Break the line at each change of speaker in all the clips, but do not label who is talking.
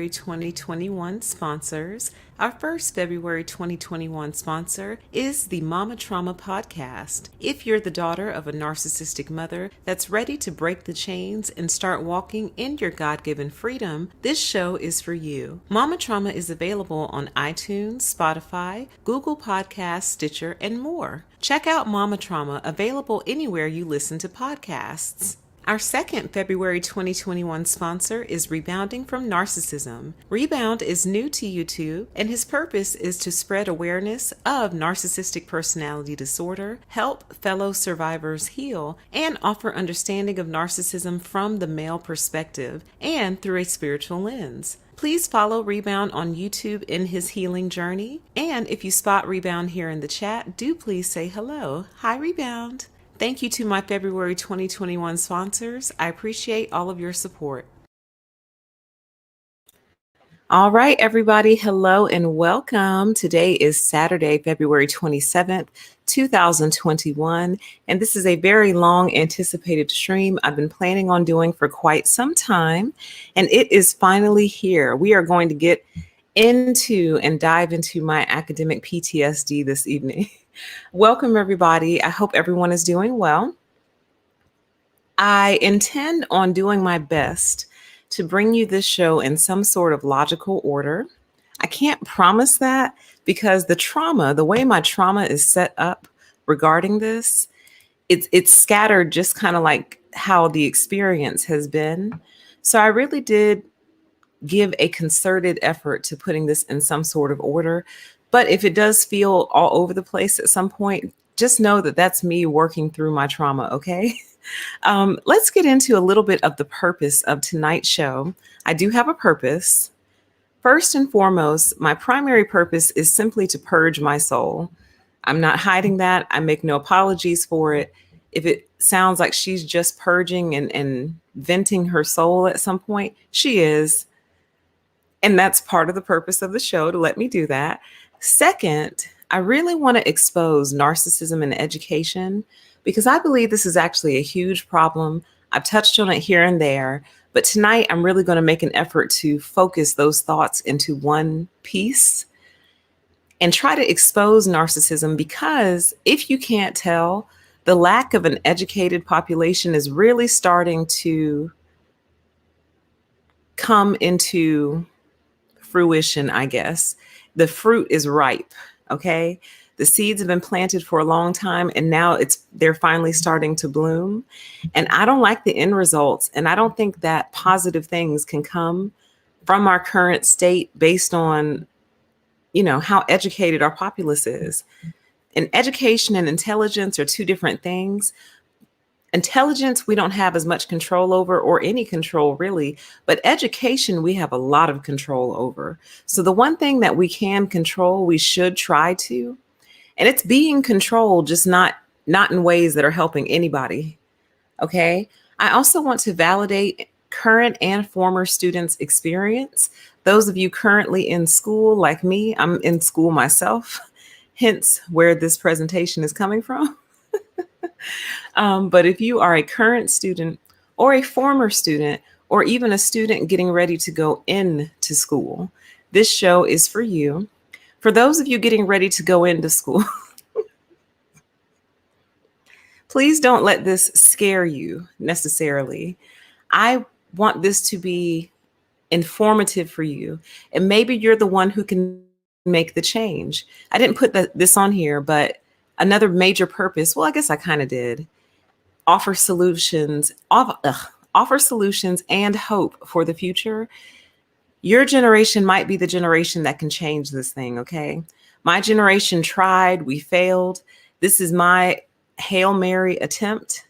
2021 sponsors. Our first February 2021 sponsor is the Mama Trauma Podcast. If you're the daughter of a narcissistic mother that's ready to break the chains and start walking in your God-given freedom, this show is for you. Mama Trauma is available on iTunes, Spotify, Google Podcasts, Stitcher, and more. Check out Mama Trauma, available anywhere you listen to podcasts. Our second February 2021 sponsor is Rebounding from Narcissism. Rebound is new to YouTube, and his purpose is to spread awareness of narcissistic personality disorder, help fellow survivors heal, and offer understanding of narcissism from the male perspective and through a spiritual lens. Please follow Rebound on YouTube in his healing journey. And if you spot Rebound here in the chat, do please say hello. Hi, Rebound. Thank you to my February 2021 sponsors. I appreciate all of your support. All right, everybody. Hello and welcome. Today is Saturday, February 27th, 2021. And this is a very long anticipated stream I've been planning on doing for quite some time. And it is finally here. We are going to get into and dive into my academic PTSD this evening. Welcome, everybody. I hope everyone is doing well. I intend on doing my best to bring you this show in some sort of logical order. I can't promise that because the way my trauma is set up regarding this, it's scattered just kind of like how the experience has been. So I really did give a concerted effort to putting this in some sort of order. But if it does feel all over the place at some point, just know that that's me working through my trauma, okay? Let's get into a little bit of the purpose of tonight's show. I do have a purpose. First and foremost, my primary purpose is simply to purge my soul. I'm not hiding that. I make no apologies for it. If it sounds like she's just purging and venting her soul at some point, she is. And that's part of the purpose of the show, to let me do that. Second, I really want to expose narcissism in education because I believe this is actually a huge problem. I've touched on it here and there, but tonight I'm really going to make an effort to focus those thoughts into one piece and try to expose narcissism because if you can't tell, the lack of an educated population is really starting to come into fruition, I guess. The fruit is ripe, okay? The seeds have been planted for a long time and now they're finally starting to bloom. And I don't like the end results. And I don't think that positive things can come from our current state based on, how educated our populace is. And education and intelligence are two different things. Intelligence, we don't have as much control over or any control really, but education, we have a lot of control over. So the one thing that we can control, we should try to, and it's being controlled, just not in ways that are helping anybody. Okay. I also want to validate current and former students' experience. Those of you currently in school, like me, I'm in school myself, hence where this presentation is coming from. But if you are a current student or a former student, or even a student getting ready to go into school, this show is for you. For those of you getting ready to go into school, please don't let this scare you necessarily. I want this to be informative for you. And maybe you're the one who can make the change. I didn't put this on here, but another major purpose, well, I guess I kind of did, offer solutions and hope for the future. Your generation might be the generation that can change this thing, okay? My generation tried, we failed. This is my Hail Mary attempt,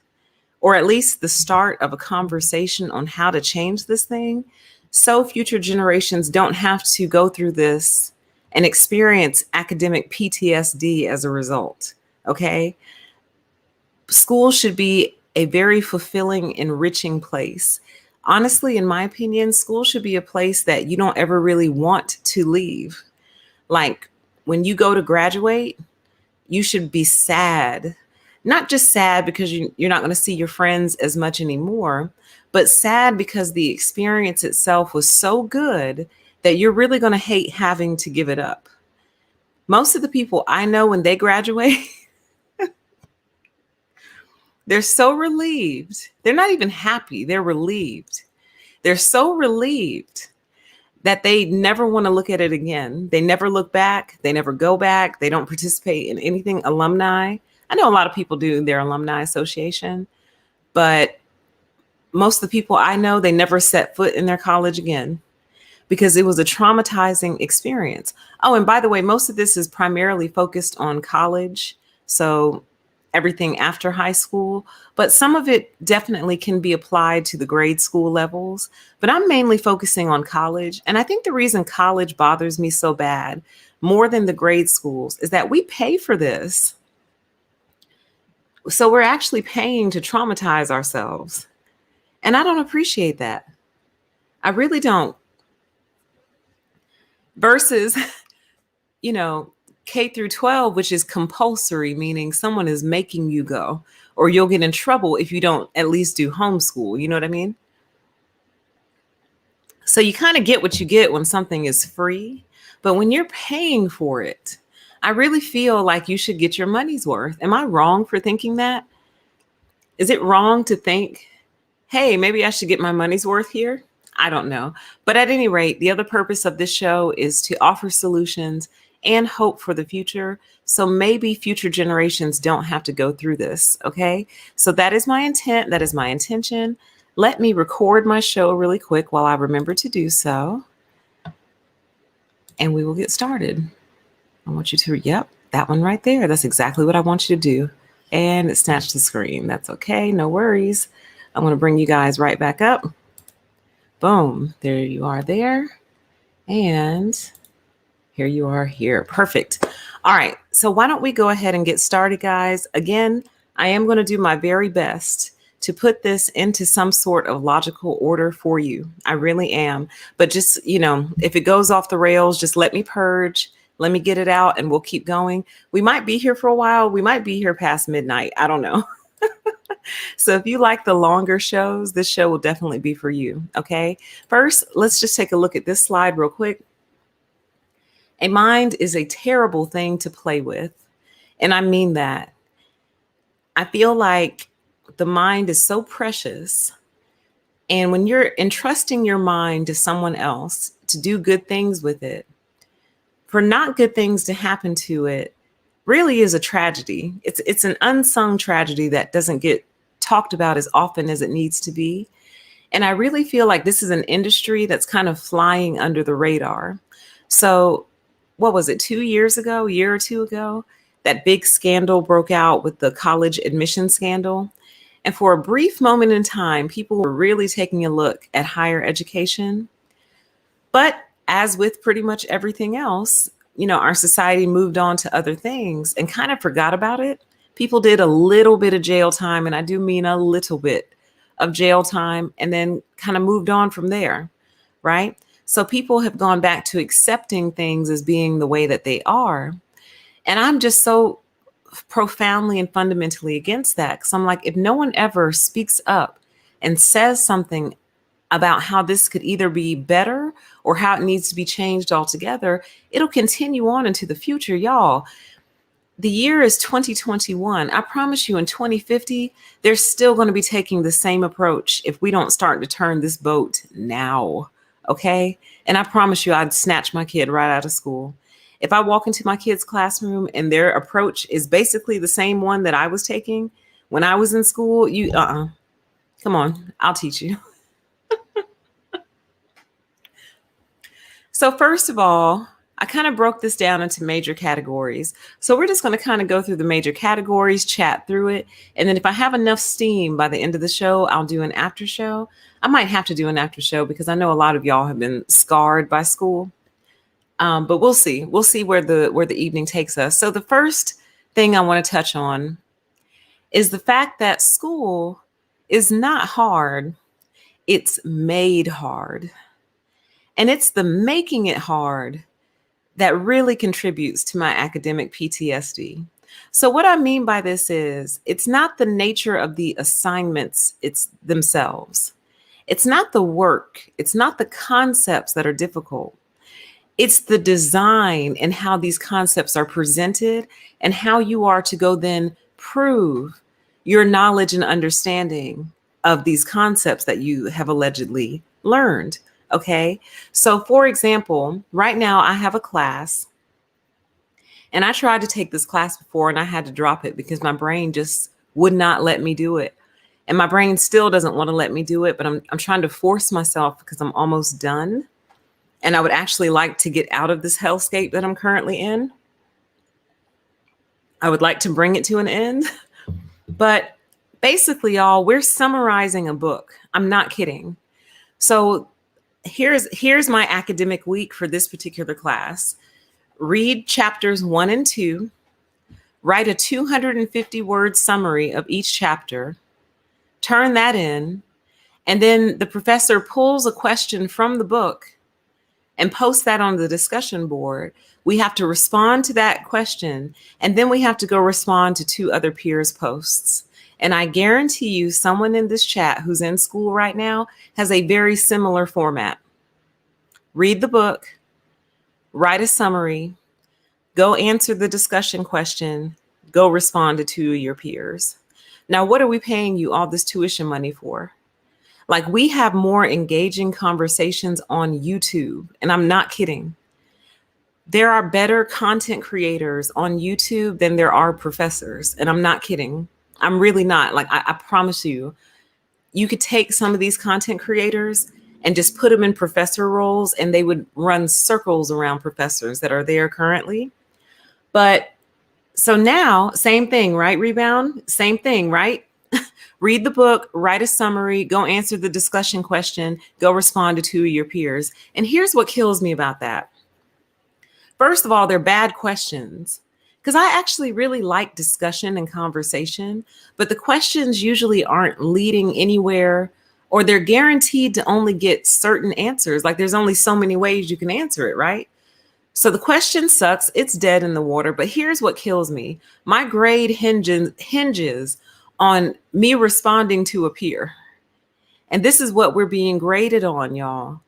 or at least the start of a conversation on how to change this thing, so future generations don't have to go through this and experience academic PTSD as a result, okay? School should be a very fulfilling, enriching place. Honestly, in my opinion, school should be a place that you don't ever really want to leave. Like when you go to graduate, you should be sad. Not just sad because you're not going to see your friends as much anymore, but sad because the experience itself was so good that you're really going to hate having to give it up. Most of the people I know when they graduate, they're so relieved. They're not even happy. They're relieved. They're so relieved that they never want to look at it again. They never look back. They never go back. They don't participate in anything alumni. I know a lot of people do their alumni association, but most of the people I know, they never set foot in their college again because it was a traumatizing experience. Oh, and by the way, most of this is primarily focused on college. So everything after high school, but some of it definitely can be applied to the grade school levels. But I'm mainly focusing on college. And I think the reason college bothers me so bad, more than the grade schools, is that we pay for this. So we're actually paying to traumatize ourselves. And I don't appreciate that. I really don't. Versus, K through 12, which is compulsory, meaning someone is making you go, or you'll get in trouble if you don't at least do homeschool. You know what I mean? So you kind of get what you get when something is free, but when you're paying for it, I really feel like you should get your money's worth. Am I wrong for thinking that? Is it wrong to think, hey, maybe I should get my money's worth here? I don't know. But at any rate, the other purpose of this show is to offer solutions and hope for the future. So maybe future generations don't have to go through this. Okay. So that is my intent. That is my intention. Let me record my show really quick while I remember to do so. And we will get started. I want you to, yep, that one right there. That's exactly what I want you to do. And it snatched the screen. That's okay. No worries. I'm going to bring you guys right back up. Boom. There you are there. And here you are here. Perfect. All right. So why don't we go ahead and get started, guys? Again, I am going to do my very best to put this into some sort of logical order for you. I really am. But just, if it goes off the rails, just let me purge. Let me get it out and we'll keep going. We might be here for a while. We might be here past midnight. I don't know. So if you like the longer shows, this show will definitely be for you. Okay. First, let's just take a look at this slide real quick. A mind is a terrible thing to play with. And I mean that. I feel like the mind is so precious. And when you're entrusting your mind to someone else to do good things with it, for not good things to happen to it really is a tragedy. It's an unsung tragedy that doesn't get talked about as often as it needs to be. And I really feel like this is an industry that's kind of flying under the radar. So what was it, a year or two ago, that big scandal broke out with the college admission scandal. And for a brief moment in time, people were really taking a look at higher education. But as with pretty much everything else, our society moved on to other things and kind of forgot about it. People did a little bit of jail time, and I do mean a little bit of jail time, and then kind of moved on from there, right? So people have gone back to accepting things as being the way that they are. And I'm just so profoundly and fundamentally against that. Because I'm like, if no one ever speaks up and says something about how this could either be better or how it needs to be changed altogether, it'll continue on into the future, y'all. The year is 2021. I promise you in 2050, they're still going to be taking the same approach if we don't start to turn this boat now. Okay. And I promise you, I'd snatch my kid right out of school. If I walk into my kid's classroom and their approach is basically the same one that I was taking when I was in school, come on, I'll teach you. So first of all, I kind of broke this down into major categories. So we're just going to kind of go through the major categories, chat through it. And then if I have enough steam by the end of the show, I'll do an after show. I might have to do an after show because I know a lot of y'all have been scarred by school. But we'll see. We'll see where the evening takes us. So the first thing I want to touch on is the fact that school is not hard. It's made hard. And it's the making it hard that really contributes to my academic PTSD. So what I mean by this is it's not the nature of the assignments, it's themselves. It's not the work. It's not the concepts that are difficult. It's the design and how these concepts are presented and how you are to go then prove your knowledge and understanding of these concepts that you have allegedly learned. Okay. So, for example, right now I have a class, and I tried to take this class before and I had to drop it because my brain just would not let me do it. And my brain still doesn't want to let me do it, but I'm trying to force myself because I'm almost done. And I would actually like to get out of this hellscape that I'm currently in. I would like to bring it to an end. But basically, y'all, we're summarizing a book. I'm not kidding. So here's my academic week for this particular class. Read chapters 1 and 2. Write a 250-word summary of each chapter. Turn that in. And then the professor pulls a question from the book and post that on the discussion board. We have to respond to that question, and then we have to go respond to 2 other peers' posts. And I guarantee you someone in this chat who's in school right now has a very similar format. Read the book, write a summary, go answer the discussion question, go respond to 2 of your peers. Now, what are we paying you all this tuition money for? Like, we have more engaging conversations on YouTube, and I'm not kidding. There are better content creators on YouTube than there are professors, and I'm not kidding. I'm really not. Like, I promise you, you could take some of these content creators and just put them in professor roles, and they would run circles around professors that are there currently. But so now, same thing, right? Rebound, same thing, right? Read the book, write a summary, go answer the discussion question, go respond to 2 of your peers. And here's what kills me about that. First of all, they're bad questions, because I actually really like discussion and conversation, but the questions usually aren't leading anywhere, or they're guaranteed to only get certain answers. Like, there's only so many ways you can answer it, right? So the question sucks. It's dead in the water. But here's what kills me. My grade hinges on me responding to a peer. And this is what we're being graded on, y'all.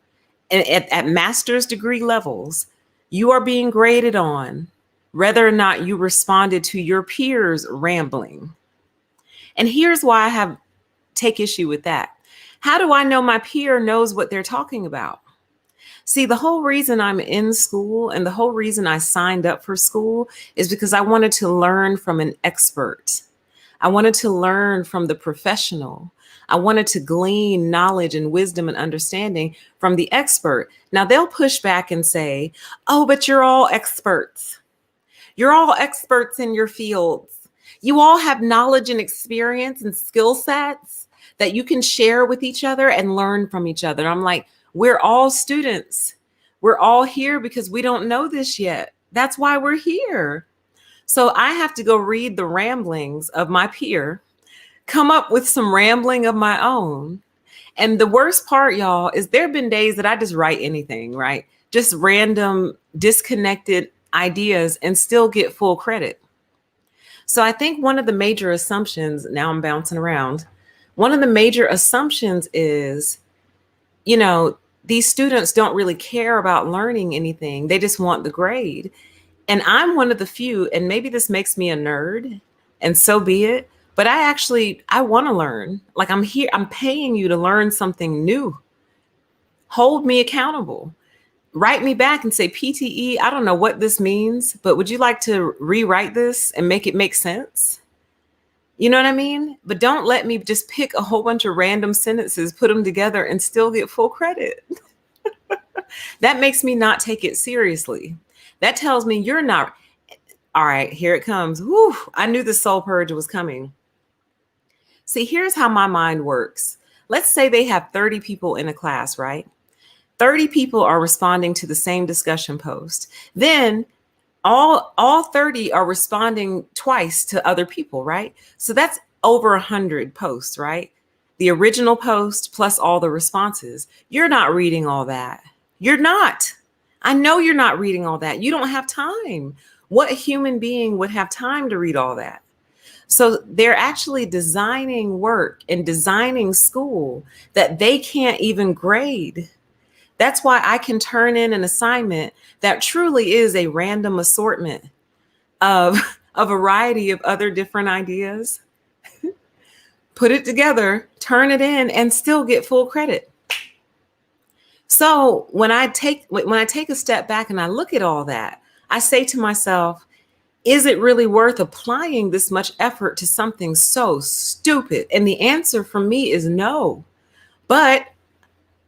And at master's degree levels, you are being graded on whether or not you responded to your peers' rambling. And here's why I take issue with that. How do I know my peer knows what they're talking about? See, the whole reason I'm in school and the whole reason I signed up for school is because I wanted to learn from an expert. I wanted to learn from the professional. I wanted to glean knowledge and wisdom and understanding from the expert. Now, they'll push back and say, oh, but you're all experts. You're all experts in your fields. You all have knowledge and experience and skill sets that you can share with each other and learn from each other. I'm like, we're all students. We're all here because we don't know this yet. That's why we're here. So I have to go read the ramblings of my peer, come up with some rambling of my own. And the worst part, y'all, is there have been days that I just write anything, right? Just random disconnected ideas and still get full credit. So I think one of the major assumptions, now I'm bouncing around, one of the major assumptions is, you know, these students don't really care about learning anything. They just want the grade. And I'm one of the few, and maybe this makes me a nerd, and so be it. But I want to learn. Like, I'm here, I'm paying you to learn something new. Hold me accountable. Write me back and say, PTE, I don't know what this means, but would you like to rewrite this and make it make sense? You know what I mean? But don't let me just pick a whole bunch of random sentences, put them together, and still get full credit. That makes me not take it seriously. That tells me you're not. All right, here it comes. Whew, I knew the soul purge was coming. See, here's how my mind works. Let's say they have 30 people in a class, right? 30 people are responding to the same discussion post. Then all 30 are responding twice to other people, right? So that's over 100 posts, right? The original post plus all the responses. You're not reading all that. You're not. I know you're not reading all that. You don't have time. What human being would have time to read all that? So they're actually designing work and designing school that they can't even grade. That's why I can turn in an assignment that truly is a random assortment of a variety of other different ideas, put it together, turn it in, and still get full credit. So when I take a step back and I look at all that, I say to myself, is it really worth applying this much effort to something so stupid? And the answer for me is no. But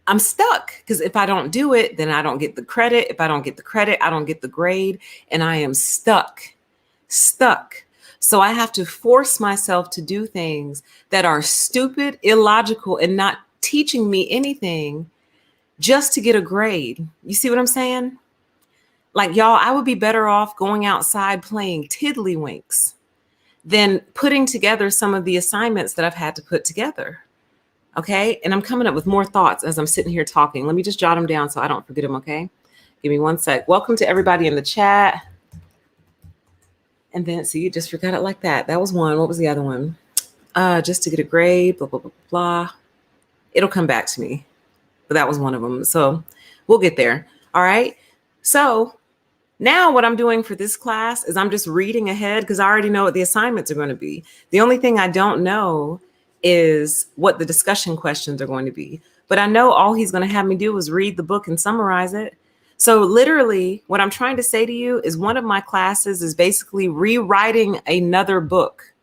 I'm stuck, because if I don't do it, then I don't get the credit. If I don't get the credit, I don't get the grade, and I am stuck. So I have to force myself to do things that are stupid, illogical, and not teaching me anything just to get a grade. You see what I'm saying? Like, y'all, I would be better off going outside playing tiddlywinks than putting together some of the assignments that I've had to put together. Okay. And I'm coming up with more thoughts as I'm sitting here talking. Let me just jot them down so I don't forget them. Okay. Give me one sec. Welcome to everybody in the chat. And then, see, you just forgot it like that. That was one. What was the other one? Just to get a grade, blah, blah, blah, blah. It'll come back to me. But that was one of them. So we'll get there. All right. So now what I'm doing for this class is I'm just reading ahead, because I already know what the assignments are going to be. The only thing I don't know is what the discussion questions are going to be. But I know all he's going to have me do is read the book and summarize it. So literally what I'm trying to say to you is one of my classes is basically rewriting another book.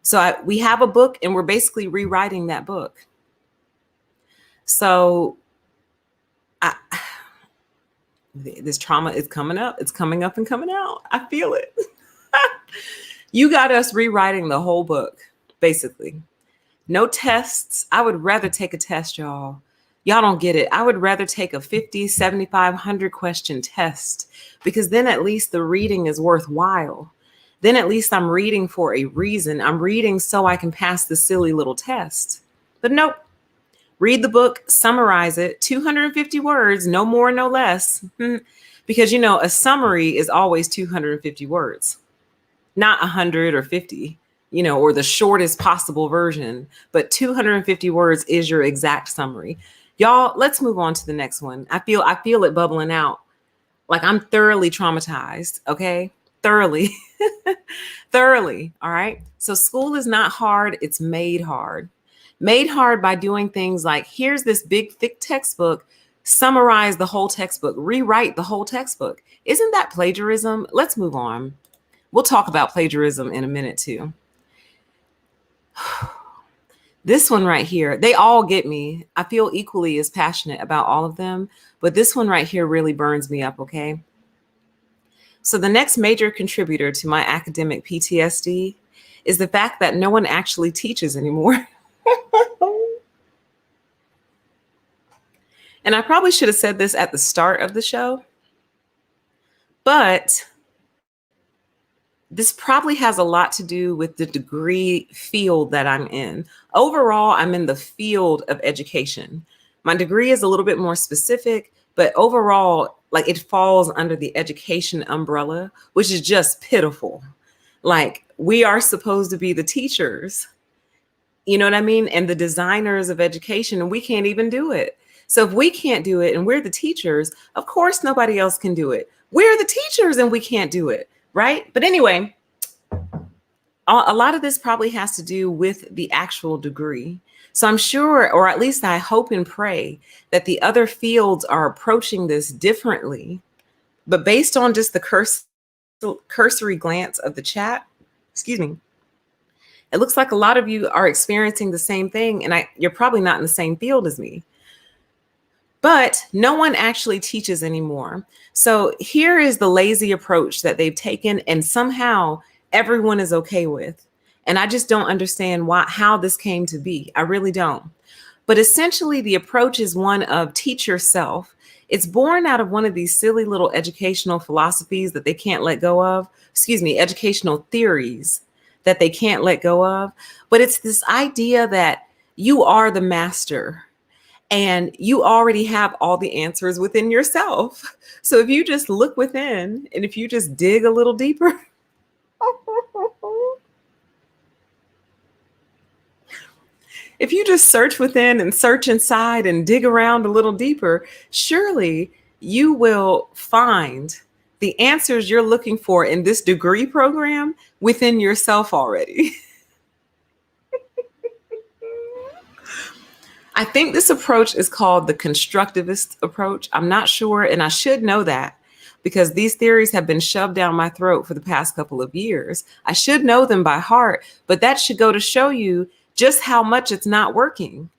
So we have a book and we're basically rewriting that book. So this trauma is coming up. It's coming up and coming out. I feel it. You got us rewriting the whole book, basically. No tests. I would rather take a test, y'all. Y'all don't get it. I would rather take a 50, 75, 100 question test, because then at least the reading is worthwhile. Then at least I'm reading for a reason. I'm reading so I can pass the silly little test. But nope. Read the book, summarize it, 250 words, no more, no less. Because, you know, a summary is always 250 words, not 100 or 50, you know, or the shortest possible version. But 250 words is your exact summary. Y'all, let's move on to the next one. I feel it bubbling out. Like, I'm thoroughly traumatized. Okay. Thoroughly. Thoroughly. All right. So school is not hard. It's made hard. Made hard by doing things like, here's this big, thick textbook, summarize the whole textbook, rewrite the whole textbook. Isn't that plagiarism? Let's move on. We'll talk about plagiarism in a minute too. This one right here, they all get me. I feel equally as passionate about all of them, but this one right here really burns me up, okay? So the next major contributor to my academic PTSD is the fact that no one actually teaches anymore. And I probably should have said this at the start of the show, but this probably has a lot to do with the degree field that I'm in. Overall, I'm in the field of education. My degree is a little bit more specific, but overall, like, it falls under the education umbrella, which is just pitiful. Like, we are supposed to be the teachers, you know what I mean? And the designers of education, and we can't even do it. So if we can't do it and we're the teachers, of course, nobody else can do it. We're the teachers and we can't do it. Right. But anyway, a lot of this probably has to do with the actual degree. So I'm sure, or at least I hope and pray, that the other fields are approaching this differently. But based on just the cursory glance of the chat, excuse me, it looks like a lot of you are experiencing the same thing. And you're probably not in the same field as me. But no one actually teaches anymore. So here is the lazy approach that they've taken, and somehow everyone is okay with. And I just don't understand how this came to be. I really don't. But essentially, the approach is one of teach yourself. It's born out of one of these silly little educational philosophies that they can't let go of. Educational theories that they can't let go of. But it's this idea that you are the master. And you already have all the answers within yourself. So if you just look within, and if you just dig a little deeper, If you just search within and search inside and dig around a little deeper, surely you will find the answers you're looking for in this degree program within yourself already. I think this approach is called the constructivist approach. I'm not sure, and I should know that because these theories have been shoved down my throat for the past couple of years. I should know them by heart, but that should go to show you just how much it's not working.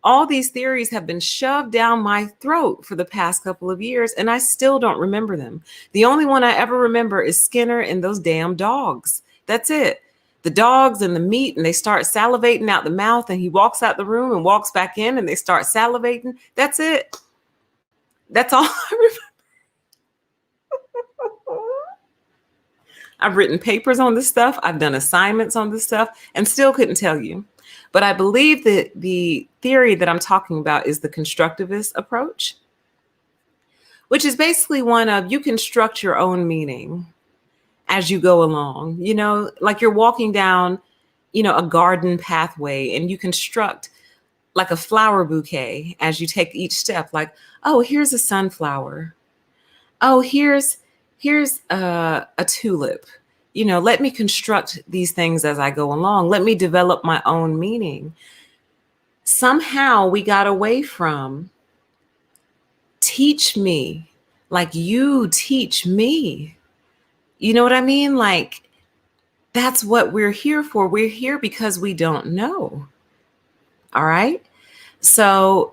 All these theories have been shoved down my throat for the past couple of years, and I still don't remember them. The only one I ever remember is Skinner and those damn dogs. That's it. The dogs and the meat, and they start salivating out the mouth, and he walks out the room and walks back in, and they start salivating. That's it. That's all I remember. I've written papers on this stuff. I've done assignments on this stuff and still couldn't tell you. But I believe that the theory that I'm talking about is the constructivist approach, which is basically one of you construct your own meaning as you go along, like you're walking down, a garden pathway and you construct like a flower bouquet as you take each step, like, oh, here's a sunflower. Oh, here's a tulip. Let me construct these things as I go along. Let me develop my own meaning. Somehow we got away from teach me like you teach me. You know what I mean? Like, that's what we're here for. We're here because we don't know. All right. So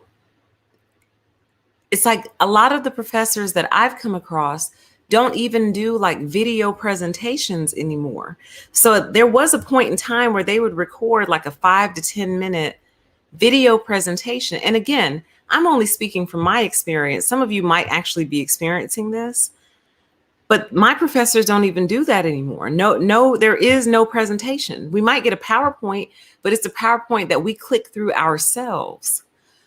it's like a lot of the professors that I've come across don't even do like video presentations anymore. So there was a point in time where they would record like a 5 to 10 minute video presentation. And again, I'm only speaking from my experience. Some of you might actually be experiencing this, but my professors don't even do that anymore. No, there is no presentation. We might get a PowerPoint, but it's a PowerPoint that we click through ourselves.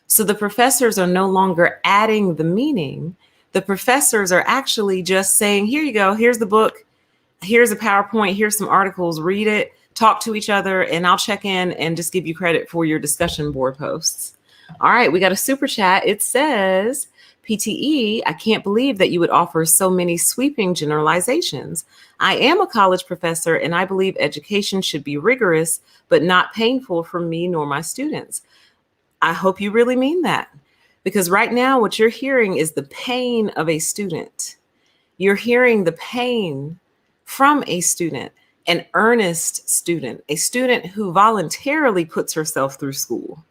So the professors are no longer adding the meaning. The professors are actually just saying, here you go, here's the book, here's a PowerPoint, here's some articles, read it, talk to each other, and I'll check in and just give you credit for your discussion board posts. All right, we got a super chat. It says, PTE, I can't believe that you would offer so many sweeping generalizations. I am a college professor and I believe education should be rigorous, but not painful for me nor my students. I hope you really mean that. Because right now, what you're hearing is the pain of a student. You're hearing the pain from a student, an earnest student, a student who voluntarily puts herself through school.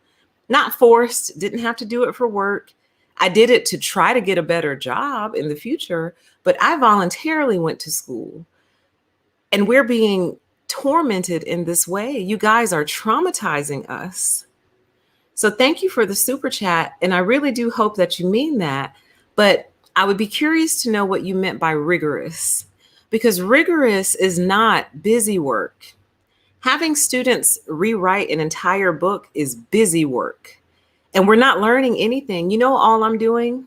Not forced, didn't have to do it for work. I did it to try to get a better job in the future, but I voluntarily went to school. And we're being tormented in this way. You guys are traumatizing us. So thank you for the super chat. And I really do hope that you mean that. But I would be curious to know what you meant by rigorous, because rigorous is not busy work. Having students rewrite an entire book is busy work. And we're not learning anything. All I'm doing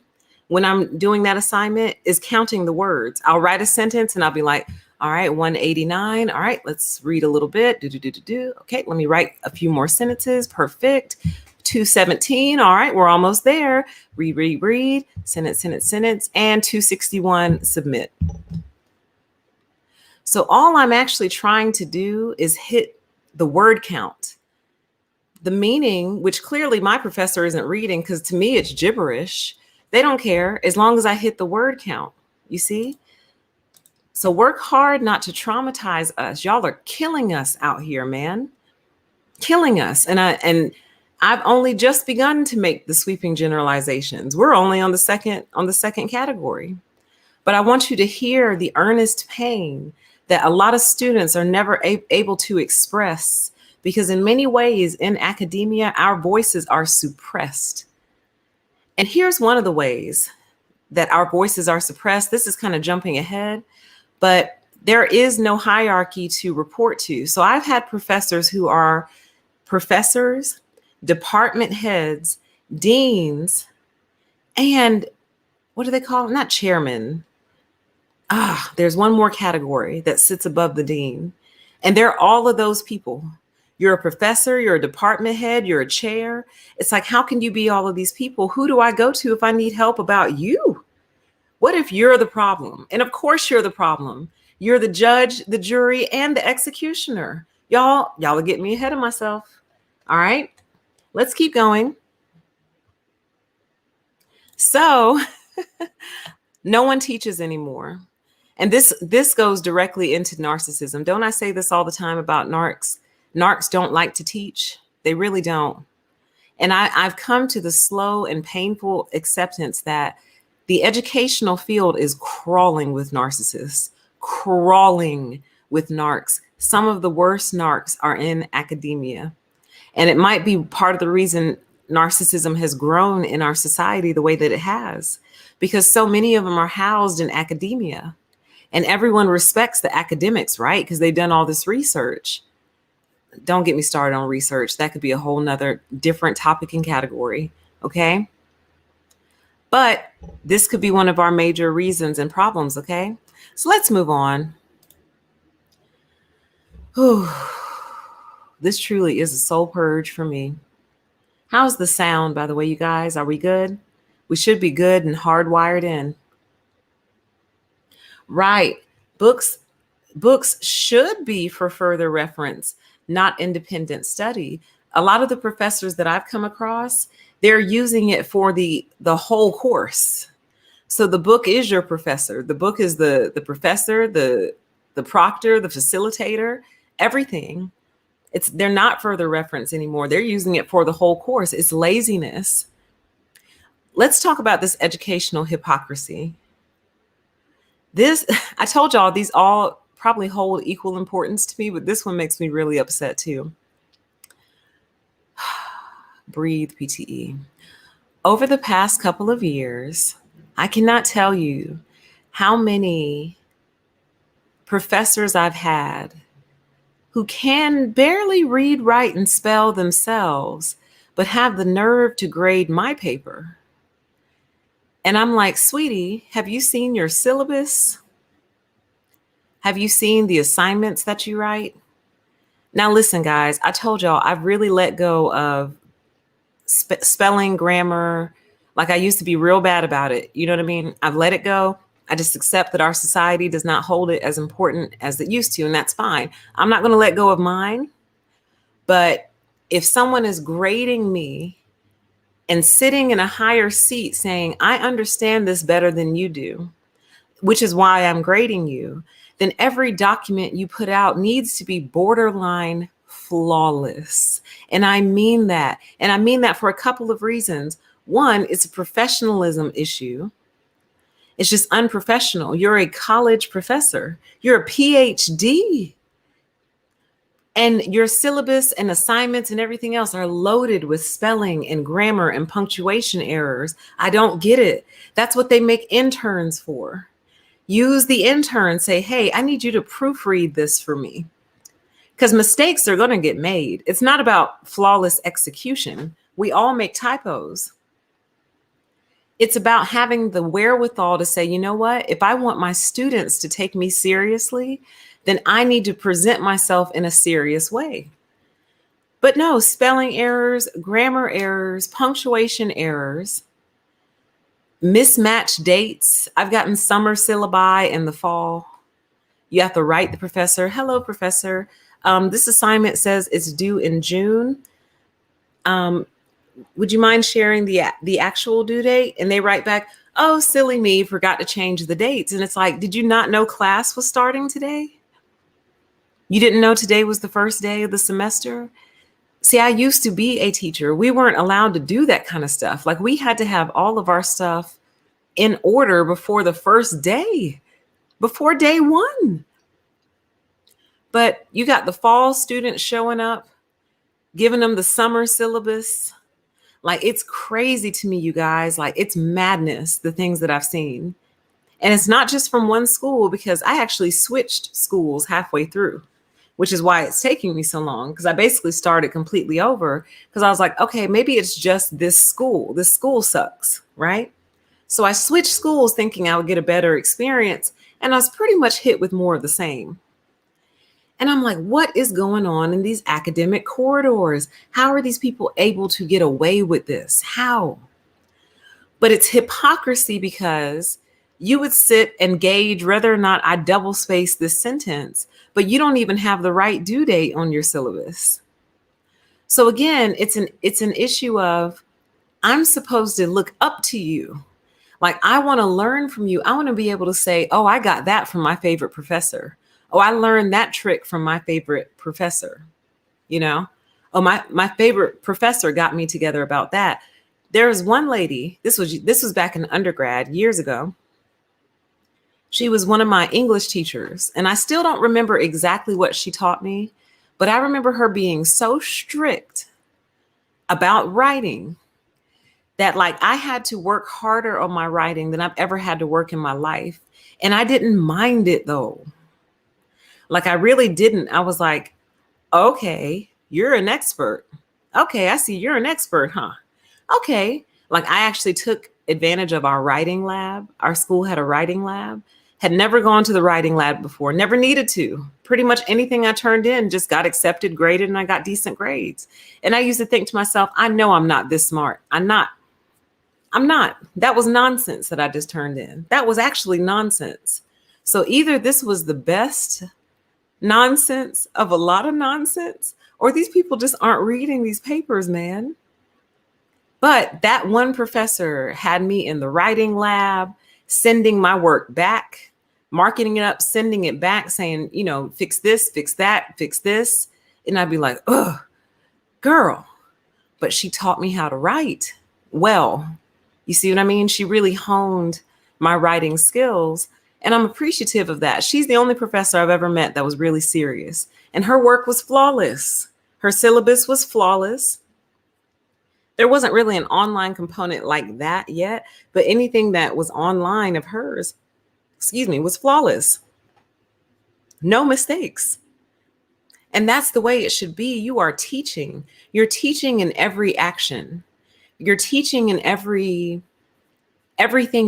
when I'm doing that assignment is counting the words. I'll write a sentence and I'll be like, all right, 189. All right, let's read a little bit. Okay, let me write a few more sentences. Perfect. 217. All right, we're almost there. Read, sentence, and 261, submit. So all I'm actually trying to do is hit the word count. The meaning, which clearly my professor isn't reading because to me it's gibberish. They don't care as long as I hit the word count, you see? So work hard not to traumatize us. Y'all are killing us out here, man. Killing us. And I've only just begun to make the sweeping generalizations. We're only on the second category. But I want you to hear the earnest pain that a lot of students are never able to express, because in many ways in academia, our voices are suppressed. And here's one of the ways that our voices are suppressed. This is kind of jumping ahead, but there is no hierarchy to report to. So I've had professors who are professors, department heads, deans, and what do they call it? Not chairman. There's one more category that sits above the dean. And they're all of those people. You're a professor, you're a department head, you're a chair. It's like, how can you be all of these people? Who do I go to if I need help about you? What if you're the problem? And of course you're the problem. You're the judge, the jury, and the executioner. Y'all are getting me ahead of myself. All right, let's keep going. So no one teaches anymore. And this goes directly into narcissism. Don't I say this all the time about narcs? Narcs don't like to teach. They really don't. And I've come to the slow and painful acceptance that the educational field is crawling with narcissists, crawling with narcs. Some of the worst narcs are in academia. And it might be part of the reason narcissism has grown in our society the way that it has, because so many of them are housed in academia. And everyone respects the academics, right? Because they've done all this research. Don't get me started on research. That could be a whole nother different topic and category. Okay. But this could be one of our major reasons and problems. Okay. So let's move on. Whew. This truly is a soul purge for me. How's the sound, by the way, you guys? Are we good? We should be good and hardwired in. Right. Books should be for further reference, not independent study. A lot of the professors that I've come across, they're using it for the whole course. So the book is your professor. The book is the professor, the proctor, the facilitator, everything. They're not further reference anymore. They're using it for the whole course. It's laziness. Let's talk about this educational hypocrisy. I told y'all these all probably hold equal importance to me, but this one makes me really upset too. Breathe, PTE. Over the past couple of years, I cannot tell you how many professors I've had who can barely read, write, and spell themselves, but have the nerve to grade my paper. And I'm like, sweetie, have you seen your syllabus? Have you seen the assignments that you write? Now, listen, guys, I told y'all I've really let go of spelling, grammar. Like I used to be real bad about it. You know what I mean? I've let it go. I just accept that our society does not hold it as important as it used to, and that's fine. I'm not going to let go of mine. But if someone is grading me and sitting in a higher seat saying, I understand this better than you do, which is why I'm grading you, then every document you put out needs to be borderline flawless. And I mean that. And I mean that for a couple of reasons. One, it's a professionalism issue. It's just unprofessional. You're a college professor. You're a PhD. And your syllabus and assignments and everything else are loaded with spelling and grammar and punctuation errors. I don't get it. That's what they make interns for. Use the intern, say, hey, I need you to proofread this for me. Because mistakes are going to get made. It's not about flawless execution. We all make typos. It's about having the wherewithal to say, you know what, if I want my students to take me seriously, then I need to present myself in a serious way. But no, spelling errors, grammar errors, punctuation errors, mismatched dates. I've gotten summer syllabi in the fall. You have to write the professor, hello, professor. This assignment says it's due in June. Would you mind sharing the actual due date? And they write back, oh, silly me, forgot to change the dates. And it's like, did you not know class was starting today? You didn't know today was the first day of the semester? See, I used to be a teacher. We weren't allowed to do that kind of stuff. Like we had to have all of our stuff in order before the first day, before day one. But you got the fall students showing up, giving them the summer syllabus. Like, it's crazy to me, you guys. Like, it's madness, the things that I've seen. And it's not just from one school, because I actually switched schools halfway through, which is why it's taking me so long, because I basically started completely over because I was like, okay, maybe it's just this school. This school sucks, right? So I switched schools thinking I would get a better experience, and I was pretty much hit with more of the same. And I'm like, what is going on in these academic corridors? How are these people able to get away with this? How? But it's hypocrisy because you would sit and gauge whether or not I double space this sentence, but you don't even have the right due date on your syllabus. So again, it's an issue of I'm supposed to look up to you. Like, I want to learn from you. I want to be able to say, oh, I got that from my favorite professor. Oh, I learned that trick from my favorite professor. You know, oh, my favorite professor got me together about that. There was one lady, this was back in undergrad years ago. She was one of my English teachers, and I still don't remember exactly what she taught me, but I remember her being so strict about writing that, like, I had to work harder on my writing than I've ever had to work in my life. And I didn't mind it though. Like, I really didn't. I was like, okay, you're an expert. Okay, I see you're an expert, huh? Okay. Like, I actually took advantage of our writing lab. Our school had a writing lab. Had never gone to the writing lab before, never needed to. Pretty much anything I turned in just got accepted, graded, and I got decent grades. And I used to think to myself, I know I'm not this smart. I'm not. That was nonsense that I just turned in. That was actually nonsense. So either this was the best nonsense of a lot of nonsense, or these people just aren't reading these papers, man. But that one professor had me in the writing lab, sending my work back, marking it up, sending it back, saying, you know, fix this, fix that, fix this. And I'd be like, ugh, girl. But she taught me how to write well. You see what I mean? She really honed my writing skills. And I'm appreciative of that. She's the only professor I've ever met that was really serious. And her work was flawless. Her syllabus was flawless. There wasn't really an online component like that yet, but anything that was online of hers, was flawless. No mistakes. And that's the way it should be. You are teaching. You're teaching in every action. You're teaching in everything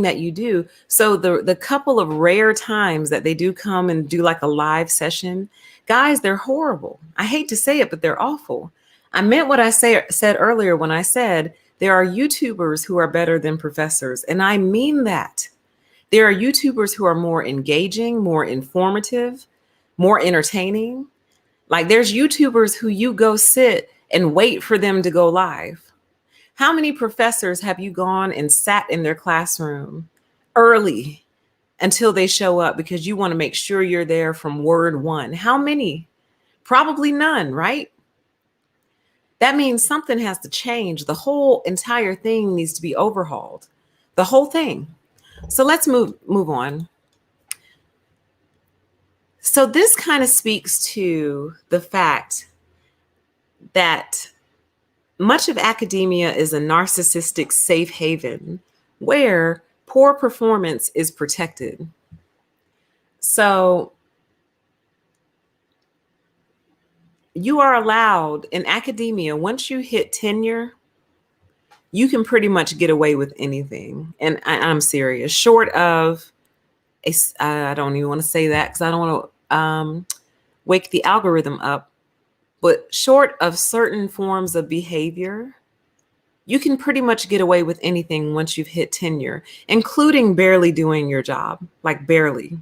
that you do. So the couple of rare times that they do come and do like a live session, guys, they're horrible. I hate to say it, but they're awful. I meant what I said earlier when I said there are YouTubers who are better than professors. And I mean that. There are YouTubers who are more engaging, more informative, more entertaining. Like, there's YouTubers who you go sit and wait for them to go live. How many professors have you gone and sat in their classroom early until they show up because you want to make sure you're there from word one? How many? Probably none, right? That means something has to change. The whole entire thing needs to be overhauled. The whole thing. So let's move on. So this kind of speaks to the fact that much of academia is a narcissistic safe haven where poor performance is protected. So you are allowed in academia, once you hit tenure, you can pretty much get away with anything. And I'm serious, short of, I don't even want to say that because I don't want to wake the algorithm up. But short of certain forms of behavior, you can pretty much get away with anything once you've hit tenure, including barely doing your job, like barely.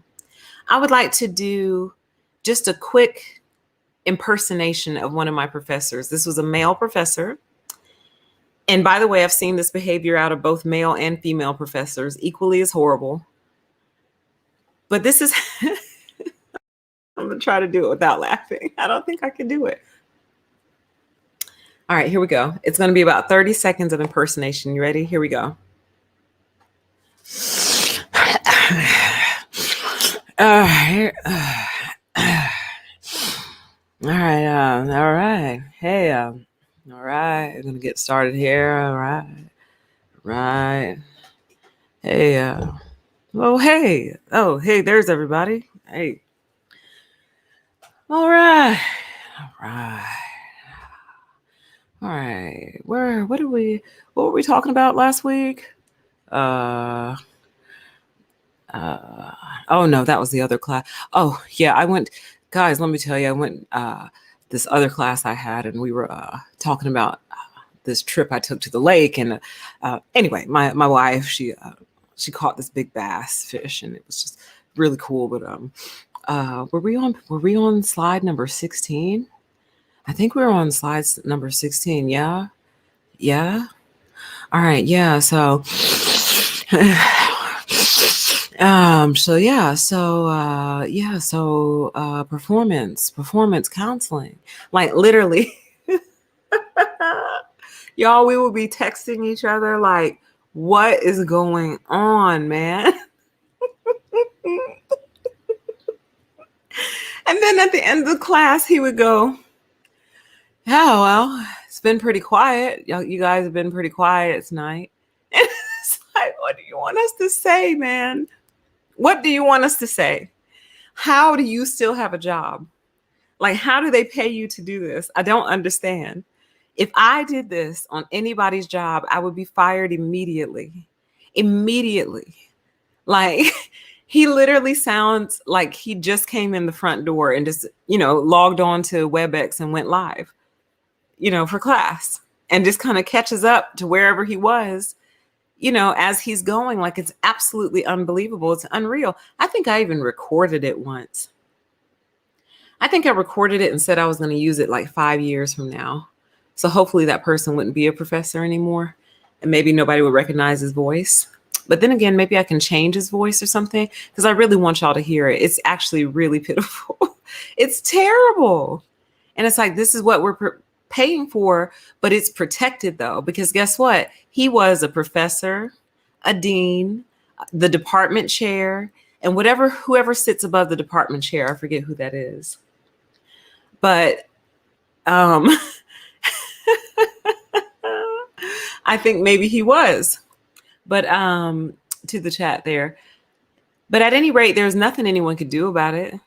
I would like to do just a quick impersonation of one of my professors. This was a male professor. And by the way, I've seen this behavior out of both male and female professors, equally as horrible. But this is, I'm going to try to do it without laughing. I don't think I can do it. All right, here we go. It's going to be about 30 seconds of impersonation. You ready? Here we go. All right. All right. Hey, all right. We're going to get started here. All right. Hey, oh, hey. Oh, hey, there's everybody. Hey. All right. What were we talking about last week? Oh no, that was the other class. Oh yeah, I went Guys, let me tell you, I went this other class I had, and we were talking about this trip I took to the lake. And anyway, my wife, she caught this big bass fish, and it was just really cool. But were we on slide number 16? I think we were on slide number 16. Yeah. All right. Yeah. So performance counseling, like literally. Y'all, we will be texting each other like, what is going on, man? And then at the end of the class, he would go, yeah, well, it's been pretty quiet. You guys have been pretty quiet tonight. And it's like, what do you want us to say, man? What do you want us to say? How do you still have a job? Like, how do they pay you to do this? I don't understand. If I did this on anybody's job, I would be fired immediately. Like, he literally sounds like he just came in the front door and just, logged on to WebEx and went live, for class, and just kind of catches up to wherever he was, as he's going. Like, it's absolutely unbelievable. It's unreal. I think I even recorded it once. I think I recorded it and said I was going to use it like 5 years from now. So hopefully that person wouldn't be a professor anymore, and maybe nobody would recognize his voice. But then again, maybe I can change his voice or something, because I really want y'all to hear it. It's actually really pitiful. It's terrible. And it's like, this is what we're paying for, but it's protected though, because guess what? He was a professor, a dean, the department chair, and whoever sits above the department chair. I forget who that is. But I think maybe he was. But to the chat there. But at any rate, there's nothing anyone could do about it.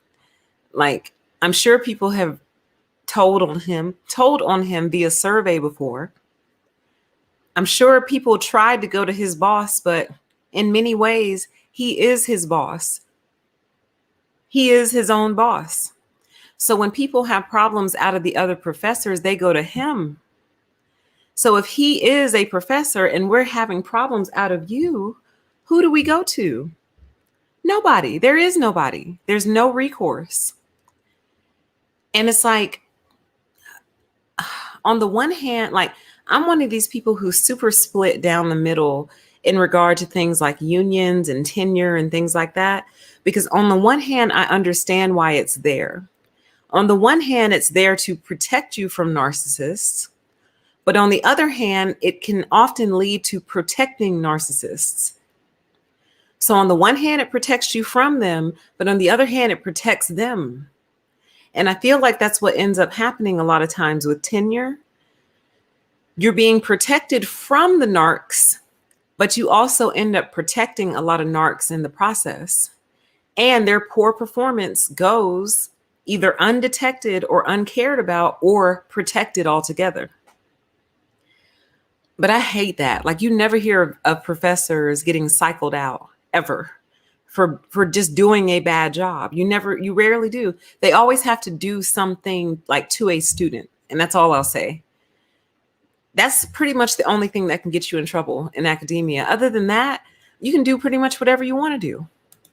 Like, I'm sure people have told on him via survey before. I'm sure people tried to go to his boss, but in many ways, he is his boss. He is his own boss. So when people have problems out of the other professors, they go to him. So if he is a professor and we're having problems out of you, who do we go to? Nobody. There is nobody. There's no recourse. And it's like, on the one hand, like, I'm one of these people who's super split down the middle in regard to things like unions and tenure and things like that. Because on the one hand, I understand why it's there. On the one hand, it's there to protect you from narcissists. But on the other hand, it can often lead to protecting narcissists. So on the one hand, it protects you from them, but on the other hand, it protects them. And I feel like that's what ends up happening a lot of times with tenure. You're being protected from the narcs, but you also end up protecting a lot of narcs in the process. And their poor performance goes either undetected or uncared about or protected altogether. But I hate that. Like, you never hear of professors getting cycled out ever for just doing a bad job. You rarely do. They always have to do something like to a student. And that's all I'll say. That's pretty much the only thing that can get you in trouble in academia. Other than that, you can do pretty much whatever you want to do.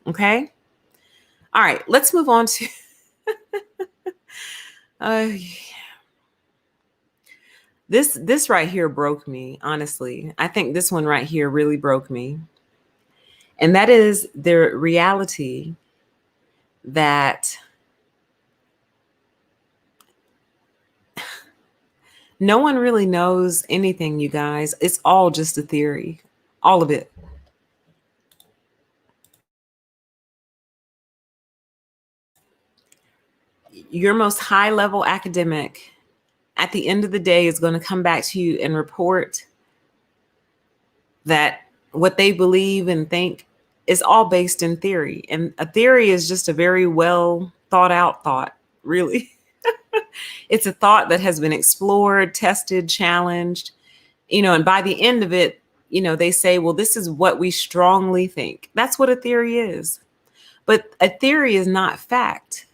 Okay. All right. Let's move on to This right here broke me, honestly. I think this one right here really broke me. And that is the reality that no one really knows anything, you guys. It's all just a theory, all of it. Your most high-level academic at the end of the day is going to come back to you and report that what they believe and think is all based in theory. And a theory is just a very well thought out thought, really. It's a thought that has been explored, tested, challenged, and by the end of it, they say, well, this is what we strongly think. That's what a theory is. But a theory is not fact.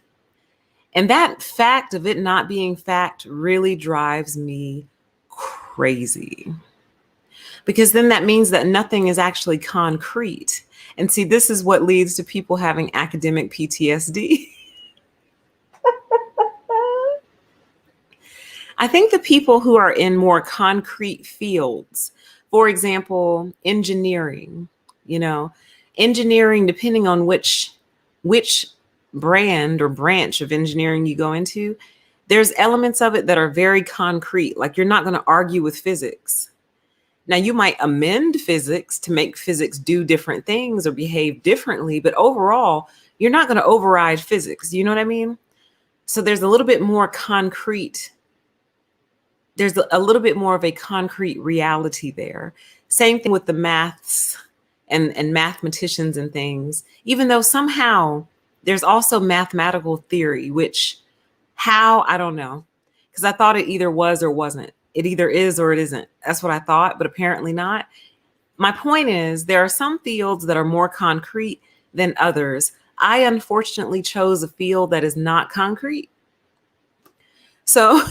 And that fact of it not being fact really drives me crazy. Because then that means that nothing is actually concrete. And see, this is what leads to people having academic PTSD. I think the people who are in more concrete fields, for example, engineering, engineering, depending on which brand or branch of engineering you go into, there's elements of it that are very concrete. Like you're not going to argue with physics. Now, you might amend physics to make physics do different things or behave differently, but overall, you're not going to override physics. You know what I mean? So there's a little bit more concrete. There's a little bit more of a concrete reality there. Same thing with the maths and mathematicians and things, even though somehow there's also mathematical theory, which I don't know, because I thought it either was or wasn't. It either is or it isn't. That's what I thought, but apparently not. My point is, there are some fields that are more concrete than others. I unfortunately chose a field that is not concrete. So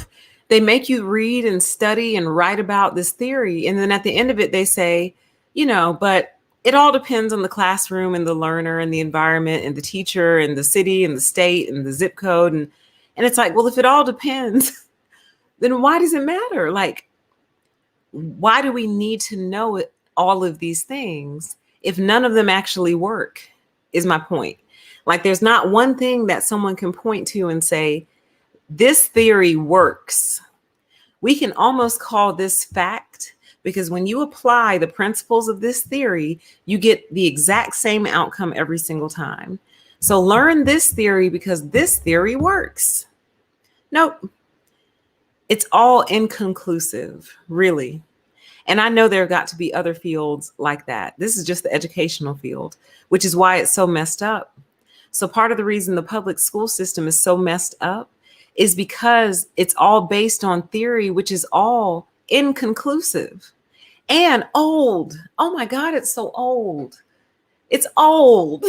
they make you read and study and write about this theory. And then at the end of it, they say, but it all depends on the classroom and the learner and the environment and the teacher and the city and the state and the zip code. And it's like, well, if it all depends, then why does it matter? Like, why do we need to know all of these things if none of them actually work, is my point. Like, there's not one thing that someone can point to and say, this theory works. We can almost call this fact, because when you apply the principles of this theory, you get the exact same outcome every single time. So learn this theory because this theory works. Nope. It's all inconclusive, really. And I know there have got to be other fields like that. This is just the educational field, which is why it's so messed up. So part of the reason the public school system is so messed up is because it's all based on theory, which is all inconclusive and old. Oh my God, it's so old. It's old.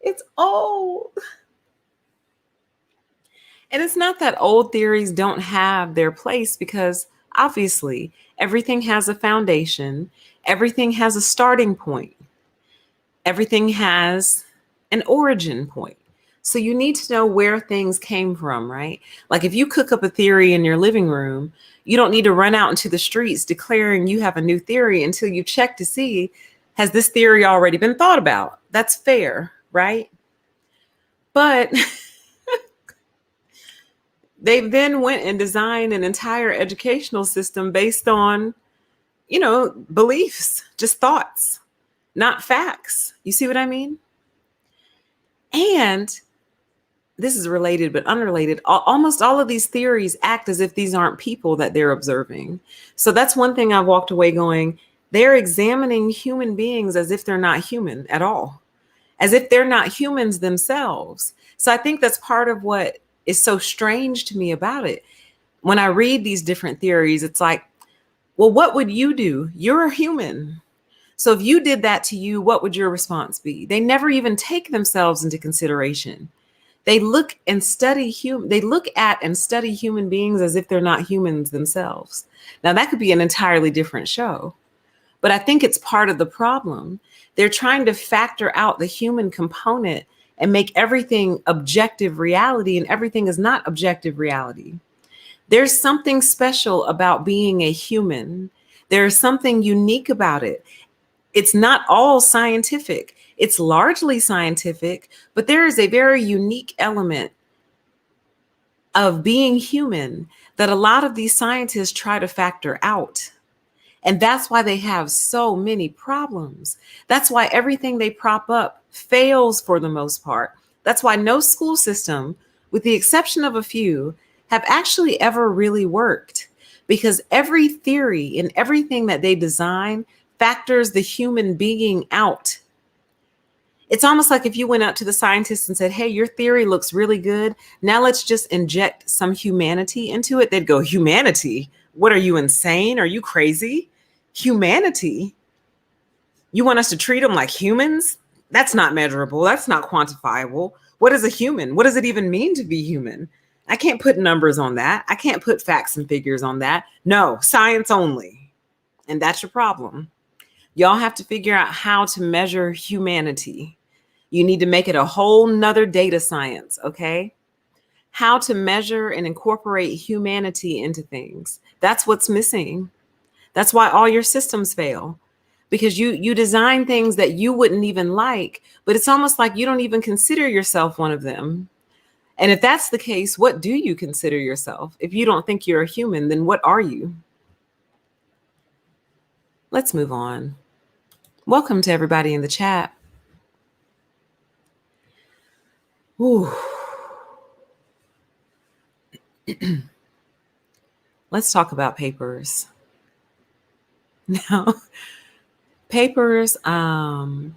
It's old. And it's not that old theories don't have their place, because obviously everything has a foundation. Everything has a starting point. Everything has an origin point. So you need to know where things came from, right? Like if you cook up a theory in your living room, you don't need to run out into the streets declaring you have a new theory until you check to see, has this theory already been thought about? That's fair, right? But they then went and designed an entire educational system based on, beliefs, just thoughts, not facts. You see what I mean? And this is related but unrelated. Almost all of these theories act as if these aren't people that they're observing. So that's one thing I walked away going, they're examining human beings as if they're not human at all, as if they're not humans themselves. So I think that's part of what is so strange to me about it. When I read these different theories, it's like, well, what would you do? You're a human. So if you did that to you, what would your response be? They never even take themselves into consideration. They look at and study human beings as if they're not humans themselves. Now that could be an entirely different show, but I think it's part of the problem. They're trying to factor out the human component and make everything objective reality, and everything is not objective reality. There's something special about being a human. There's something unique about it. It's not all scientific. It's largely scientific, but there is a very unique element of being human that a lot of these scientists try to factor out. And that's why they have so many problems. That's why everything they prop up fails for the most part. That's why no school system, with the exception of a few, have actually ever really worked, because every theory and everything that they design factors the human being out. It's almost like if you went up to the scientists and said, hey, your theory looks really good. Now let's just inject some humanity into it. They'd go, humanity? What, are you insane? Are you crazy? Humanity? You want us to treat them like humans? That's not measurable. That's not quantifiable. What is a human? What does it even mean to be human? I can't put numbers on that. I can't put facts and figures on that. No, science only. And that's your problem. Y'all have to figure out how to measure humanity. You need to make it a whole nother data science, okay? How to measure and incorporate humanity into things. That's what's missing. That's why all your systems fail. Because you design things that you wouldn't even like, but it's almost like you don't even consider yourself one of them. And if that's the case, what do you consider yourself? If you don't think you're a human, then what are you? Let's move on. Welcome to everybody in the chat. Ooh. Let's talk about papers. Now, papers, man,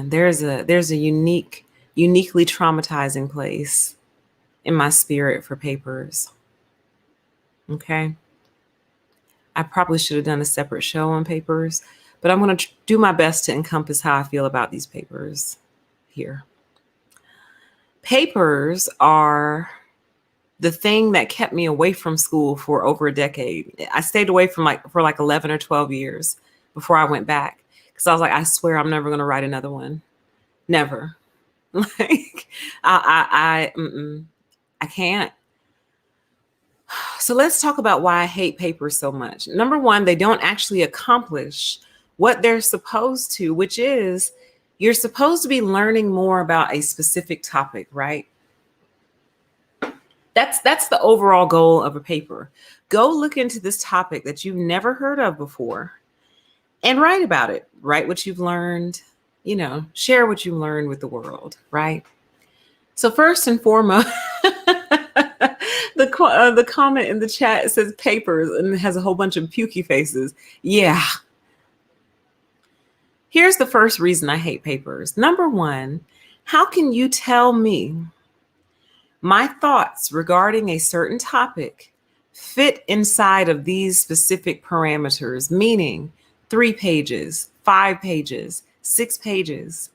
there's a uniquely traumatizing place in my spirit for papers. Okay. I probably should have done a separate show on papers, but I'm going to do my best to encompass how I feel about these papers here. Papers are the thing that kept me away from school for over a decade. I stayed away from for 11 or 12 years before I went back, because I was like, I swear I'm never going to write another one. Never. I can't. So let's talk about why I hate papers so much. Number one, they don't actually accomplish what they're supposed to, which is you're supposed to be learning more about a specific topic, right? That's the overall goal of a paper. Go look into this topic that you've never heard of before and write about it. Write what you've learned, share what you learned with the world, right? So first and foremost, the comment in the chat says papers and it has a whole bunch of pukey faces. Yeah. Here's the first reason I hate papers. Number one, how can you tell me my thoughts regarding a certain topic fit inside of these specific parameters, meaning 3 pages, 5 pages, 6 pages?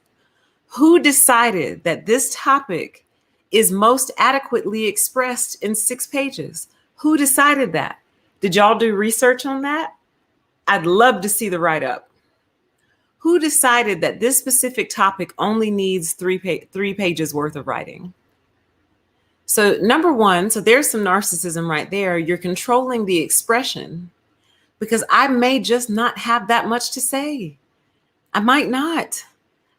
Who decided that this topic is most adequately expressed in 6 pages? Who decided that? Did y'all do research on that? I'd love to see the write-up. Who decided that this specific topic only needs 3 pages worth of writing? So number one, so there's some narcissism right there. You're controlling the expression because I may just not have that much to say. I might not.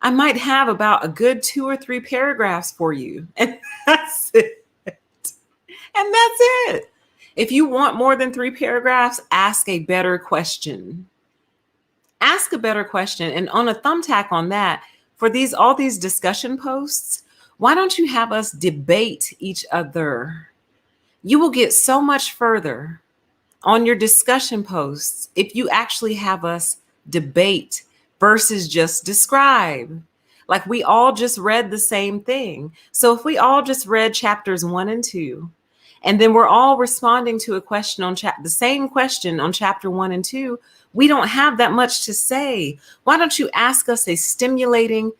I might have about a good 2 or 3 paragraphs for you. And that's it. And that's it. If you want more than 3 paragraphs, ask a better question. Ask a better question. And on a thumbtack on that, for all these discussion posts, why don't you have us debate each other? You will get so much further on your discussion posts if you actually have us debate versus just describe. Like we all just read the same thing. So if we all just read chapters 1 and 2, and then we're all responding to a question on the same question on chapter 1 and 2, we don't have that much to say. Why don't you ask us a stimulating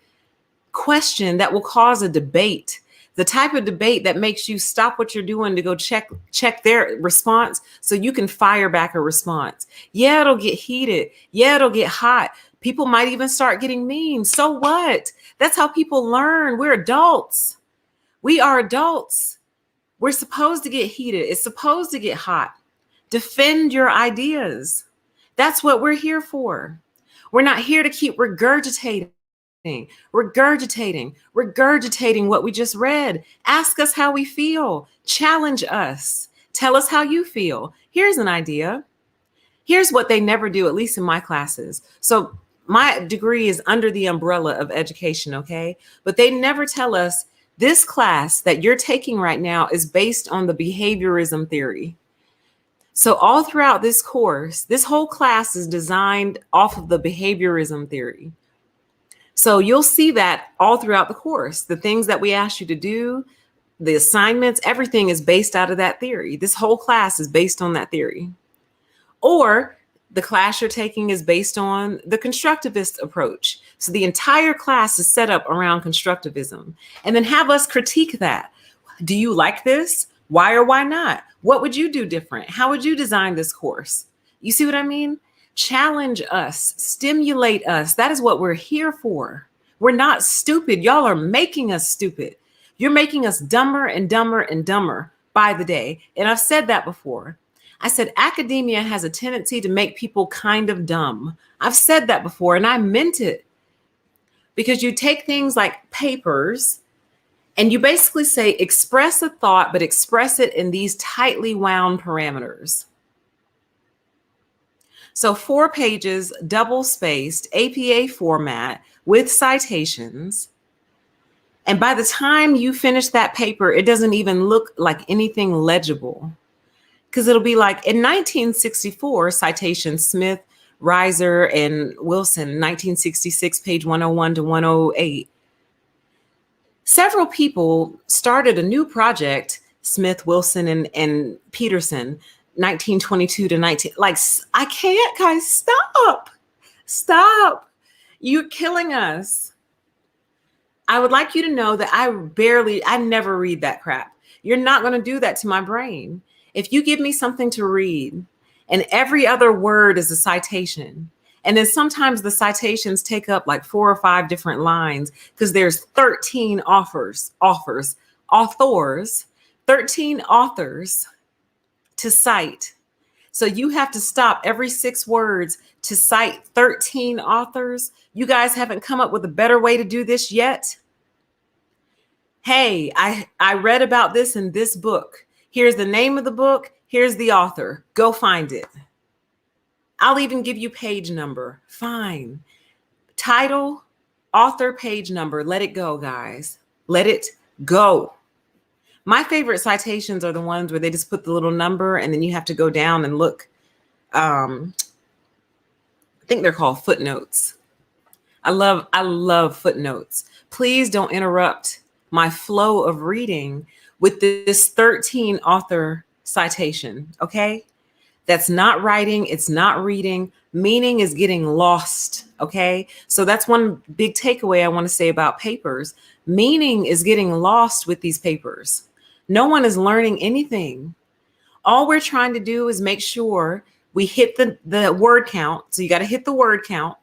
question that will cause a debate, the type of debate that makes you stop what you're doing to go check their response so you can fire back a response. Yeah, it'll get heated. Yeah, it'll get hot. People might even start getting mean. So what? That's how people learn. We're adults. We are adults. We're supposed to get heated. It's supposed to get hot. Defend your ideas. That's what we're here for. We're not here to keep regurgitating what we just read. Ask us how we feel. Challenge us. Tell us how you feel. Here's an idea. Here's what they never do, at least in my classes. So my degree is under the umbrella of education, okay? But they never tell us this class that you're taking right now is based on the behaviorism theory. So all throughout this course, this whole class is designed off of the behaviorism theory. So you'll see that all throughout the course. The things that we ask you to do, the assignments, everything is based out of that theory. This whole class is based on that theory. Or The class you're taking is based on the constructivist approach. So the entire class is set up around constructivism. And then have us critique that. Do you like this? Why or why not? What would you do different? How would you design this course? You see what I mean? Challenge us, stimulate us. That is what we're here for. We're not stupid. Y'all are making us stupid. You're making us dumber and dumber and dumber by the day. And I've said that before. I said academia has a tendency to make people kind of dumb. I've said that before, and I meant it. Because you take things like papers and you basically say, express a thought, but express it in these tightly wound parameters. So 4 pages, double spaced, APA format with citations. And by the time you finish that paper, it doesn't even look like anything legible. Because it'll be like in 1964, citation Smith, Reiser, and Wilson, 1966, page 101 to 108. Several people started a new project, Smith, Wilson, and Peterson, 1922 to 19. Like, I can't, guys, stop. You're killing us. I would like you to know that I never read that crap. You're not going to do that to my brain. If you give me something to read and every other word is a citation, and then sometimes the citations take up like 4 or 5 different lines because there's 13 authors, 13 authors to cite. So you have to stop every 6 words to cite 13 authors. You guys haven't come up with a better way to do this yet? Hey, I read about this in this book. Here's the name of the book. Here's the author. Go find it. I'll even give you page number. Fine. Title, author, page number. Let it go, guys. Let it go. My favorite citations are the ones where they just put the little number and then you have to go down and look. I think they're called footnotes. I love footnotes. Please don't interrupt my flow of reading with this 13 author citation, okay? That's not writing, it's not reading. Meaning is getting lost, okay? So that's one big takeaway I want to say about papers. Meaning is getting lost with these papers. No one is learning anything. All we're trying to do is make sure we hit the word count. So you got to hit the word count.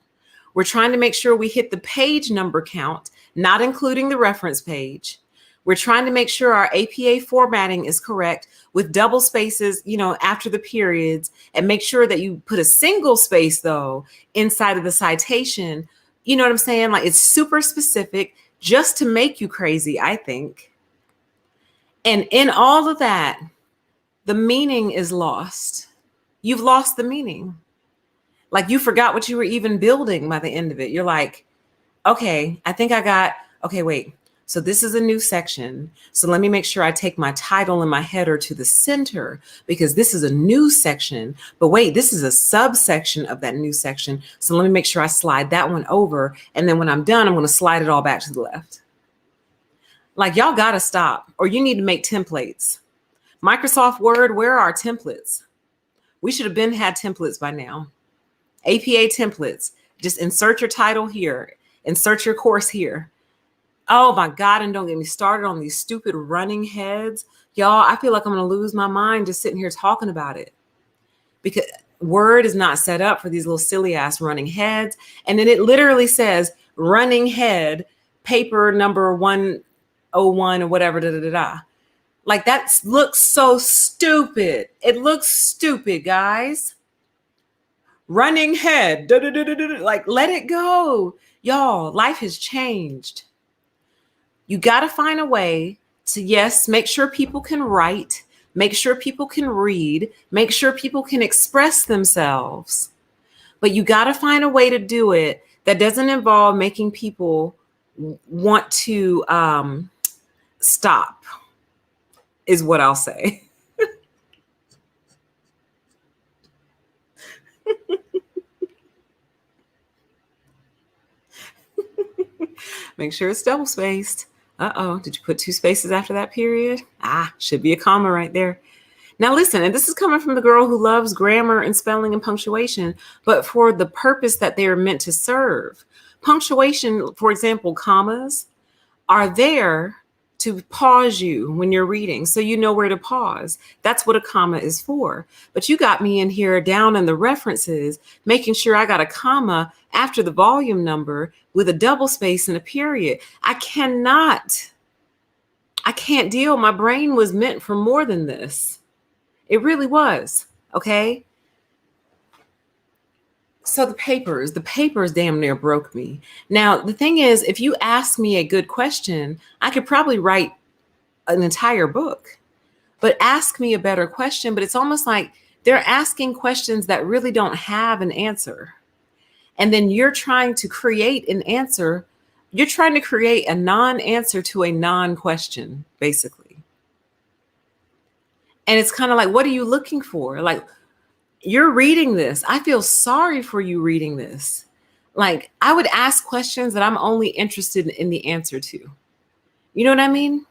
We're trying to make sure we hit the page number count, not including the reference page. We're trying to make sure our APA formatting is correct with double spaces, after the periods, and make sure that you put a single space though inside of the citation. You know what I'm saying? Like, it's super specific just to make you crazy, I think. And in all of that, the meaning is lost. You've lost the meaning. Like, you forgot what you were even building by the end of it. You're like, okay, wait. So this is a new section. So let me make sure I take my title and my header to the center because this is a new section. But wait, this is a subsection of that new section. So let me make sure I slide that one over. And then when I'm done, I'm going to slide it all back to the left. Like, y'all got to stop, or you need to make templates. Microsoft Word, where are our templates? We should have had templates by now. APA templates. Just insert your title here. Insert your course here. Oh my God, and don't get me started on these stupid running heads. Y'all, I feel like I'm going to lose my mind just sitting here talking about it. Because Word is not set up for these little silly ass running heads. And then it literally says running head, paper number 101 or whatever, Like, that looks so stupid. It looks stupid, guys. Running head, like, let it go. Y'all, life has changed. You got to find a way to, yes, make sure people can write, make sure people can read, make sure people can express themselves. But you got to find a way to do it that doesn't involve making people want to stop, is what I'll say. Make sure it's double spaced. Uh-oh, did you put 2 spaces after that period? Should be a comma right there. Now listen, and this is coming from the girl who loves grammar and spelling and punctuation, but for the purpose that they are meant to serve. Punctuation, for example, commas, are there to pause you when you're reading so you know where to pause. That's what a comma is for. But you got me in here down in the references, making sure I got a comma after the volume number with a double space and a period. I can't deal. My brain was meant for more than this. It really was. Okay. So the papers damn near broke me. Now, the thing is, if you ask me a good question, I could probably write an entire book. But ask me a better question. But it's almost like they're asking questions that really don't have an answer. And then you're trying to create an answer. You're trying to create a non-answer to a non-question, basically. And it's kind of like, what are you looking for? Like, you're reading this. I feel sorry for you reading this. Like, I would ask questions that I'm only interested in the answer to. You know what I mean?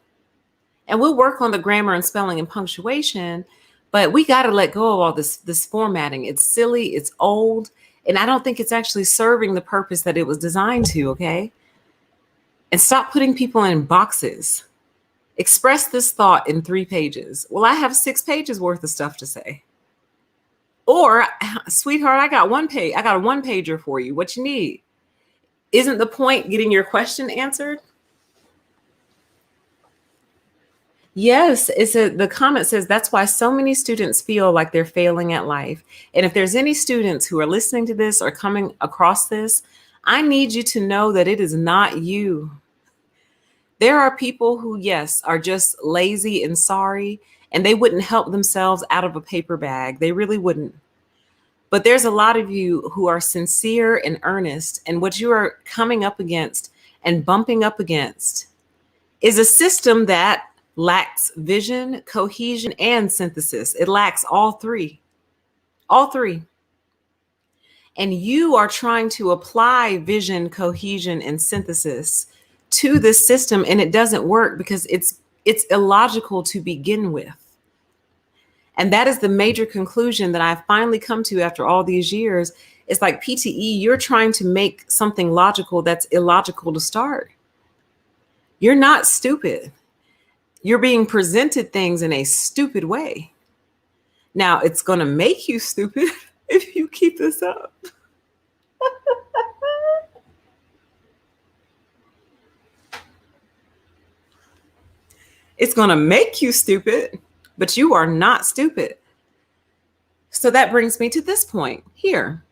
And we'll work on the grammar and spelling and punctuation, but we got to let go of all this formatting. It's silly, it's old, and I don't think it's actually serving the purpose that it was designed to, okay? And stop putting people in boxes. Express this thought in 3 pages. Well, I have 6 pages worth of stuff to say. Or, sweetheart, I got 1 page. I got a 1-pager for you. What you need? Isn't the point getting your question answered? Yes, the comment says that's why so many students feel like they're failing at life. And if there's any students who are listening to this or coming across this, I need you to know that it is not you. There are people who, yes, are just lazy and sorry, and they wouldn't help themselves out of a paper bag. They really wouldn't. But there's a lot of you who are sincere and earnest, and what you are coming up against and bumping up against is a system that lacks vision, cohesion, and synthesis. It lacks all 3. All 3. And you are trying to apply vision, cohesion, and synthesis to this system, and it doesn't work because it's illogical to begin with. And that is the major conclusion that I've finally come to after all these years. It's like, PTE, you're trying to make something logical that's illogical to start. You're not stupid. You're being presented things in a stupid way. Now, it's going to make you stupid if you keep this up. It's going to make you stupid, but you are not stupid. So that brings me to this point here.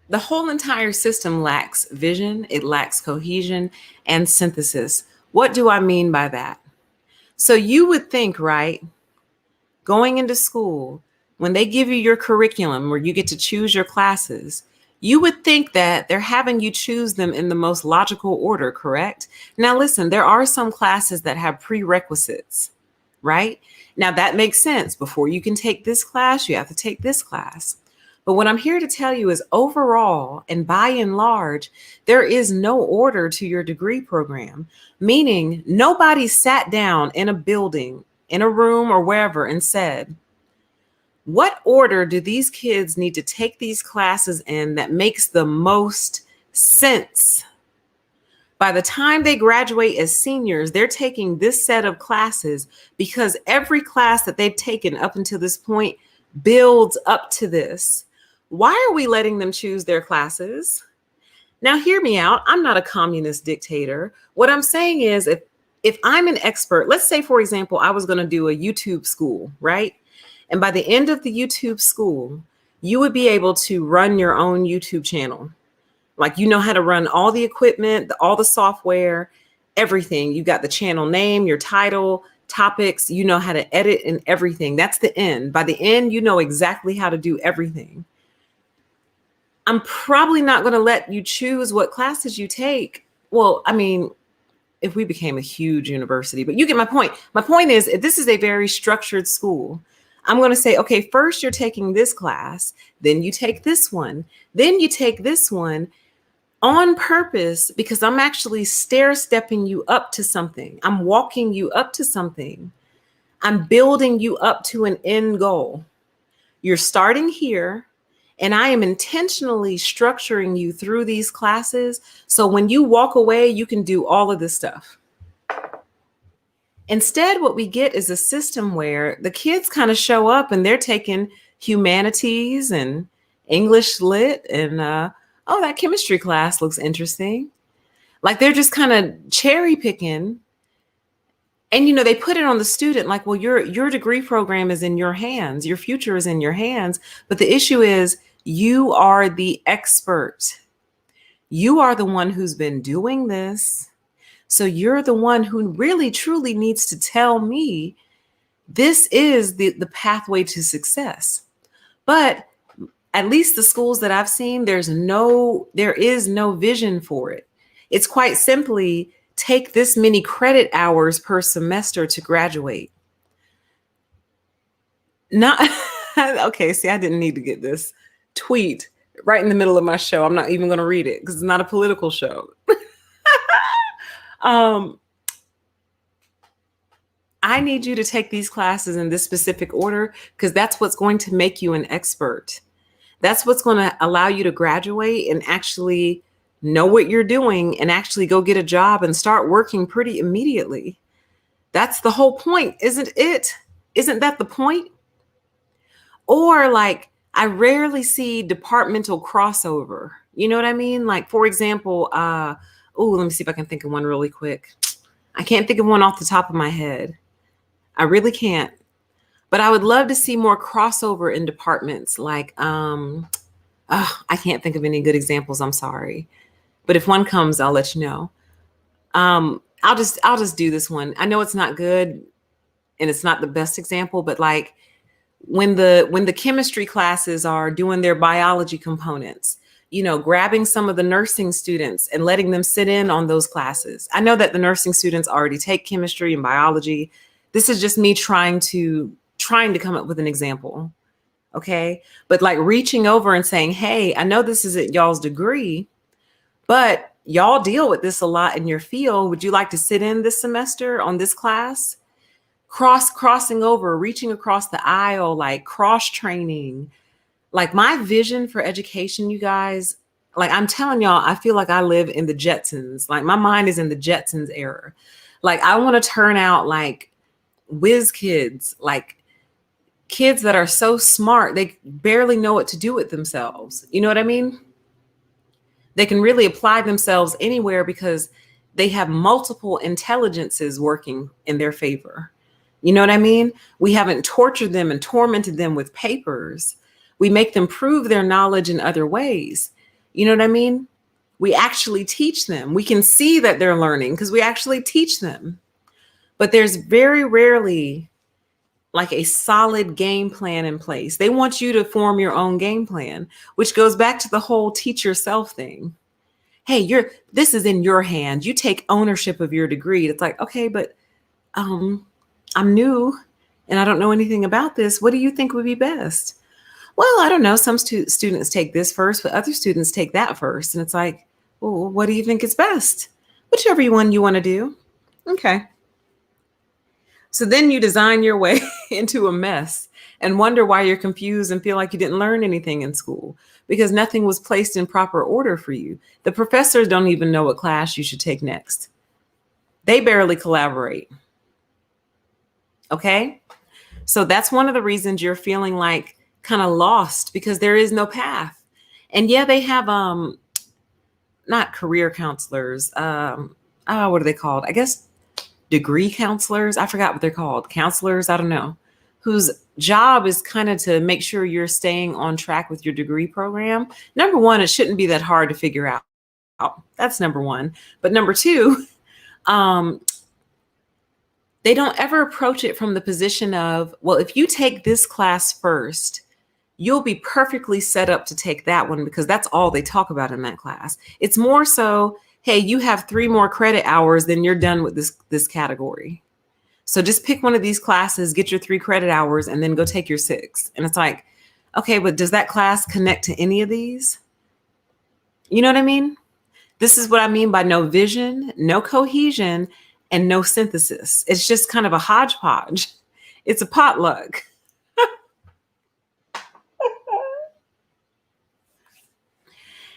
The whole entire system lacks vision, it lacks cohesion and synthesis. What do I mean by that? So you would think, right, going into school, when they give you your curriculum where you get to choose your classes, you would think that they're having you choose them in the most logical order, correct? Now, listen, there are some classes that have prerequisites, right? Now, that makes sense. Before you can take this class, you have to take this class. But what I'm here to tell you is overall and by and large, there is no order to your degree program, meaning nobody sat down in a building, in a room or wherever and said, what order do these kids need to take these classes in that makes the most sense? By the time they graduate as seniors, they're taking this set of classes because every class that they've taken up until this point builds up to this. Why are we letting them choose their classes? Now, hear me out. I'm not a communist dictator. What I'm saying is if I'm an expert, let's say, for example, I was going to do a YouTube school, right? And by the end of the YouTube school, you would be able to run your own YouTube channel. Like, you know how to run all the equipment, all the software, everything. You got the channel name, your title, topics, you know how to edit and everything. That's the end. By the end, you know exactly how to do everything. I'm probably not going to let you choose what classes you take. Well, I mean, if we became a huge university, but you get my point. My point is, if this is a very structured school, I'm going to say, okay, first you're taking this class, then you take this one, then you take this one on purpose, because I'm actually stair-stepping you up to something. I'm walking you up to something I'm building you up to an end goal. You're starting here, and I am intentionally structuring you through these classes. So when you walk away, you can do all of this stuff. Instead, what we get is a system where the kids kind of show up and they're taking humanities and English lit and, oh, that chemistry class looks interesting. Like they're just kind of cherry picking. And, you know, they put it on the student like, well, your degree program is in your hands. Your future is in your hands. But the issue is you are the expert. You are the one who's been doing this. So you're the one who really, truly needs to tell me this is the pathway to success. But at least the schools that I've seen, there is no vision for it. It's quite simply take this many credit hours per semester to graduate. Not okay, see, I didn't need to get this tweet right in the middle of my show. I'm not even going to read it because it's not a political show. I need you to take these classes in this specific order because that's what's going to make you an expert. That's what's going to allow you to graduate and actually know what you're doing and actually go get a job and start working pretty immediately. That's the whole point, isn't it? Isn't that the point? Or like, I rarely see departmental crossover. You know what I mean? Like, for example, let me see if I can think of one really quick. I can't think of one off the top of my head. I really can't. But I would love to see more crossover in departments. Like, I can't think of any good examples. I'm sorry. But if one comes, I'll let you know. I'll just do this one. I know it's not good and it's not the best example, but like when the chemistry classes are doing their biology components, you know, grabbing some of the nursing students and letting them sit in on those classes. I know that the nursing students already take chemistry and biology. This is just me trying to come up with an example. Okay. But like reaching over and saying, hey, I know this isn't y'all's degree, but y'all deal with this a lot in your field. Would you like to sit in this semester on this class? Crossing over, reaching across the aisle, like cross training. Like my vision for education, you guys, like I'm telling y'all, I feel like I live in the Jetsons. Like my mind is in the Jetsons era. Like I want to turn out like whiz kids, like kids that are so smart, they barely know what to do with themselves. You know what I mean? They can really apply themselves anywhere because they have multiple intelligences working in their favor. You know what I mean? We haven't tortured them and tormented them with papers. We make them prove their knowledge in other ways. You know what I mean? We actually teach them. We can see that they're learning because we actually teach them. But there's very rarely like a solid game plan in place. They want you to form your own game plan, which goes back to the whole teach yourself thing. Hey, this is in your hands. You take ownership of your degree. It's like, okay, but I'm new and I don't know anything about this. What do you think would be best? Well, I don't know. Some students take this first, but other students take that first. And it's like, well, what do you think is best? Whichever one you want to do. Okay. So then you design your way into a mess and wonder why you're confused and feel like you didn't learn anything in school because nothing was placed in proper order for you. The professors don't even know what class you should take next. They barely collaborate. Okay? So that's one of the reasons you're feeling like kind of lost because there is no path. And yeah, they have not career counselors. What are they called? I guess degree counselors. I forgot what they're called. Counselors, I don't know. Whose job is kind of to make sure you're staying on track with your degree program. Number one, it shouldn't be that hard to figure out. That's number one. But number two, they don't ever approach it from the position of, well, if you take this class first, you'll be perfectly set up to take that one because that's all they talk about in that class. It's more so, hey, you have 3 more credit hours, then you're done with this category. So just pick one of these classes, get your 3 credit hours, and then go take your 6. And it's like, okay, but does that class connect to any of these? You know what I mean? This is what I mean by no vision, no cohesion, and no synthesis. It's just kind of a hodgepodge. It's a potluck.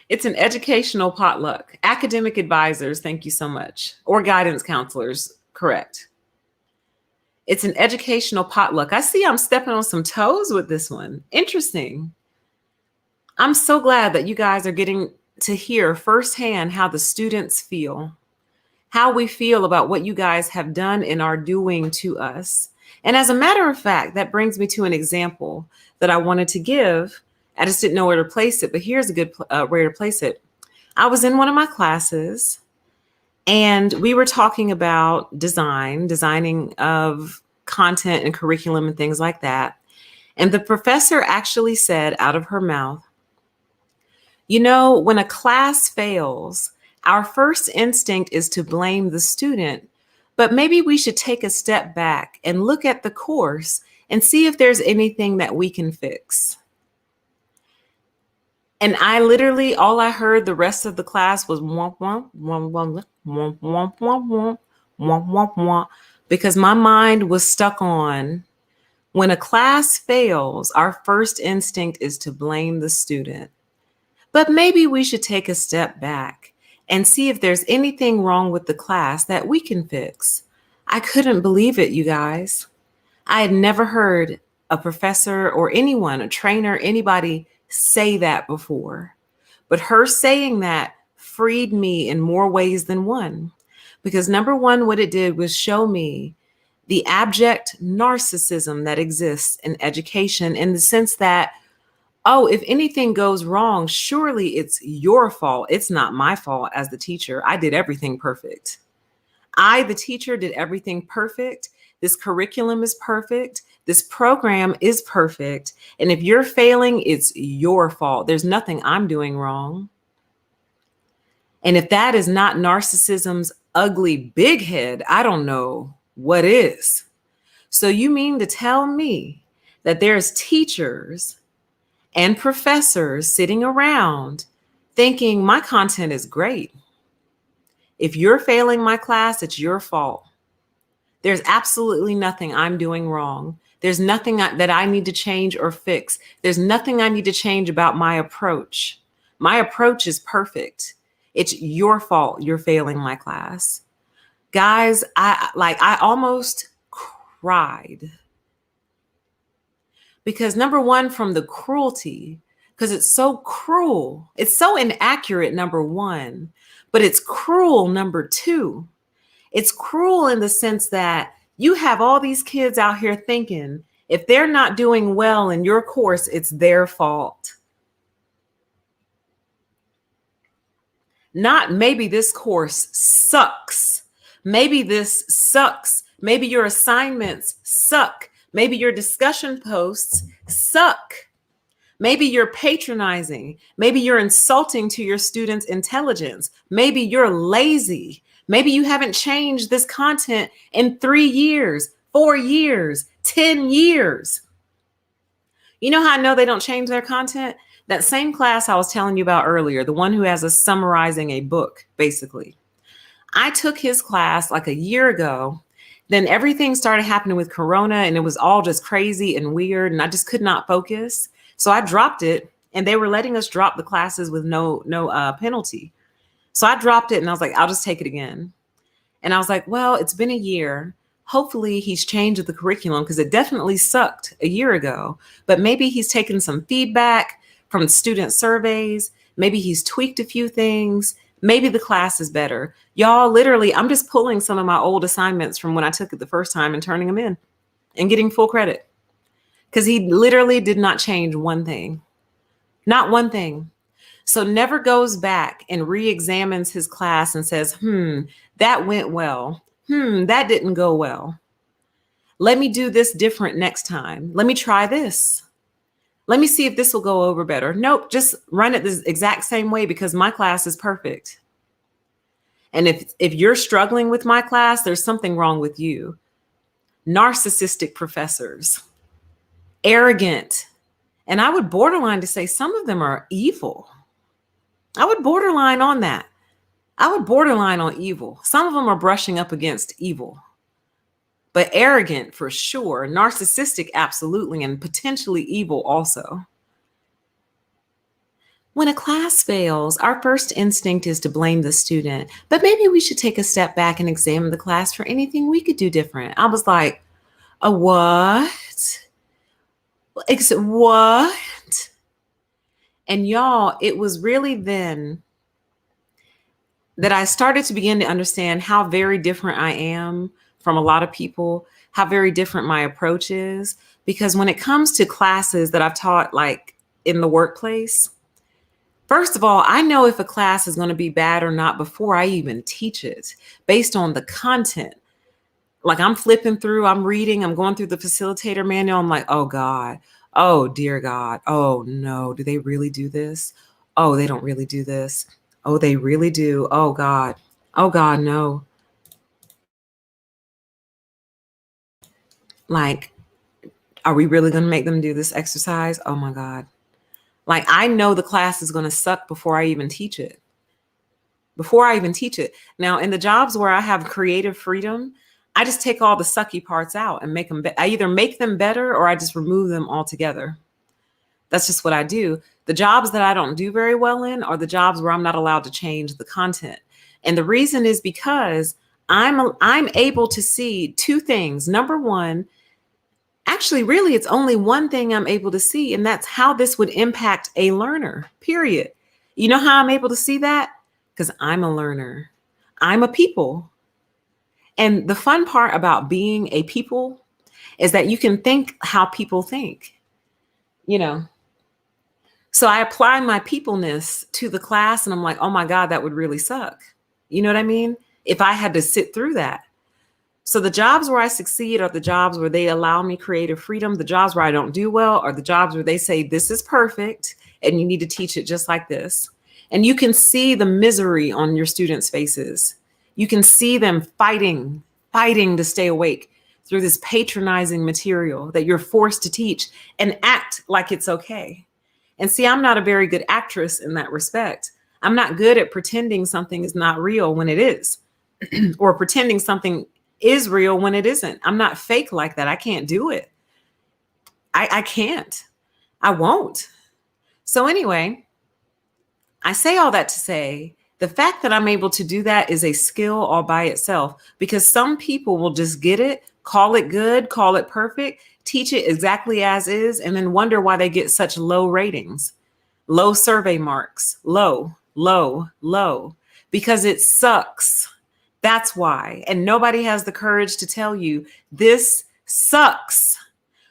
It's an educational potluck. Academic advisors, thank you so much. Or guidance counselors, correct. It's an educational potluck. I see I'm stepping on some toes with this one. Interesting. I'm so glad that you guys are getting to hear firsthand how the students feel, how we feel about what you guys have done and are doing to us. And as a matter of fact, that brings me to an example that I wanted to give. I just didn't know where to place it, but here's a good where to place it. I was in one of my classes, and we were talking about designing of content and curriculum and things like that. And the professor actually said out of her mouth, you know, when a class fails, our first instinct is to blame the student, but maybe we should take a step back and look at the course and see if there's anything that we can fix. And I literally, all I heard the rest of the class was womp, womp, womp, womp, womp, womp, womp, womp, womp, womp, womp, because my mind was stuck on when a class fails, our first instinct is to blame the student. But maybe we should take a step back and see if there's anything wrong with the class that we can fix. I couldn't believe it, you guys. I had never heard a professor or anyone, a trainer, anybody say that before. But her saying that freed me in more ways than one. Because number one, what it did was show me the abject narcissism that exists in education, in the sense that, oh, if anything goes wrong, surely it's your fault. It's not my fault as the teacher. I did everything perfect. I, the teacher, did everything perfect. This curriculum is perfect. This program is perfect. And if you're failing, it's your fault. There's nothing I'm doing wrong. And if that is not narcissism's ugly big head, I don't know what is. So you mean to tell me that there's teachers and professors sitting around thinking my content is great? If you're failing my class, it's your fault. There's absolutely nothing I'm doing wrong. There's nothing that I need to change or fix. There's nothing I need to change about my approach. My approach is perfect. It's your fault you're failing my class. Guys, I almost cried. Because number one, from the cruelty, because it's so cruel. It's so inaccurate, number one, but it's cruel, number two. It's cruel in the sense that you have all these kids out here thinking if they're not doing well in your course, it's their fault. Not maybe this course sucks. Maybe this sucks. Maybe your assignments suck. Maybe your discussion posts suck. Maybe you're patronizing. Maybe you're insulting to your students' intelligence. Maybe you're lazy. Maybe you haven't changed this content in 3 years, 4 years, 10 years. You know how I know they don't change their content? That same class I was telling you about earlier, the one who has us summarizing a book, basically. I took his class like a year ago. Then everything started happening with Corona, and it was all just crazy and weird, and I just could not focus. So I dropped it, and they were letting us drop the classes with no penalty. So I dropped it, and I was like, I'll just take it again. And I was like, well, it's been a year. Hopefully he's changed the curriculum, because it definitely sucked a year ago. But maybe he's taken some feedback from student surveys. Maybe he's tweaked a few things. Maybe the class is better. Y'all, literally, I'm just pulling some of my old assignments from when I took it the first time and turning them in and getting full credit. Because he literally did not change one thing. Not one thing. So never goes back and re-examines his class and says, that went well. That didn't go well. Let me do this different next time. Let me try this. Let me see if this will go over better. Nope, just run it the exact same way because my class is perfect. And if you're struggling with my class, there's something wrong with you. Narcissistic professors, arrogant, and I would borderline to say some of them are evil. I would borderline on that. I would borderline on evil. Some of them are brushing up against evil. but arrogant for sure, narcissistic absolutely, and potentially evil also. When a class fails, our first instinct is to blame the student, but maybe we should take a step back and examine the class for anything we could do different. I was like, a what? What? And y'all, it was really then that I started to begin to understand how very different I am from a lot of people, how very different my approach is. Because when it comes to classes that I've taught, like in the workplace, first of all, I know if a class is going to be bad or not before I even teach it, based on the content. Like I'm flipping through, I'm reading, I'm going through the facilitator manual. I'm like, oh God, oh dear God, oh no, do they really do this? Oh, they don't really do this. Oh, they really do. Oh God, no. Like, are we really going to make them do this exercise? Oh my God. Like I know the class is going to suck before I even teach it. Now, in the jobs where I have creative freedom, I just take all the sucky parts out and make them, I either make them better or I just remove them altogether. That's just what I do. The jobs that I don't do very well in are the jobs where I'm not allowed to change the content. And the reason is because I'm able to see two things. Number one, actually, really, it's only one thing I'm able to see, and that's how this would impact a learner, period. You know how I'm able to see that? Because I'm a learner. I'm a people. And the fun part about being a people is that you can think how people think, you know. So I apply my peopleness to the class and I'm like, oh my God, that would really suck. You know what I mean? If I had to sit through that. So the jobs where I succeed are the jobs where they allow me creative freedom. The jobs where I don't do well are the jobs where they say, this is perfect and you need to teach it just like this. And you can see the misery on your students' faces. You can see them fighting to stay awake through this patronizing material that you're forced to teach and act like it's okay. And see, I'm not a very good actress in that respect. I'm not good at pretending something is not real when it is, or pretending something is real when it isn't. I'm not fake like that. I can't do it. I can't. I won't. So anyway, I say all that to say the fact that I'm able to do that is a skill all by itself, because some people will just get it, call it good, call it perfect, teach it exactly as is, and then wonder why they get such low ratings, low survey marks, low, because it sucks. That's why. And nobody has the courage to tell you this sucks.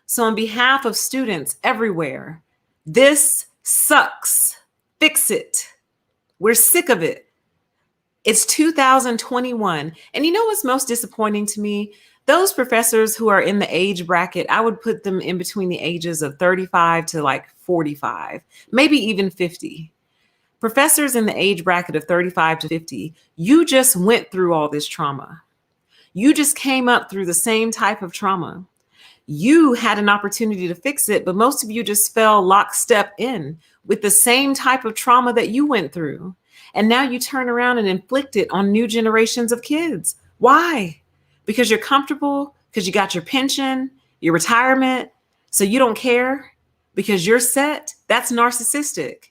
So on behalf of students everywhere, this sucks. Fix it. We're sick of it. It's 2021. And you know what's most disappointing to me? Those professors who are in the age bracket, I would put them in between the ages of 35 to like 45, maybe even 50. Professors in the age bracket of 35 to 50, you just went through all this trauma. You just came up through the same type of trauma. You had an opportunity to fix it, but most of you just fell lockstep in with the same type of trauma that you went through. And now you turn around and inflict it on new generations of kids. Why? Because you're comfortable, because you got your pension, your retirement, so you don't care because you're set. That's narcissistic.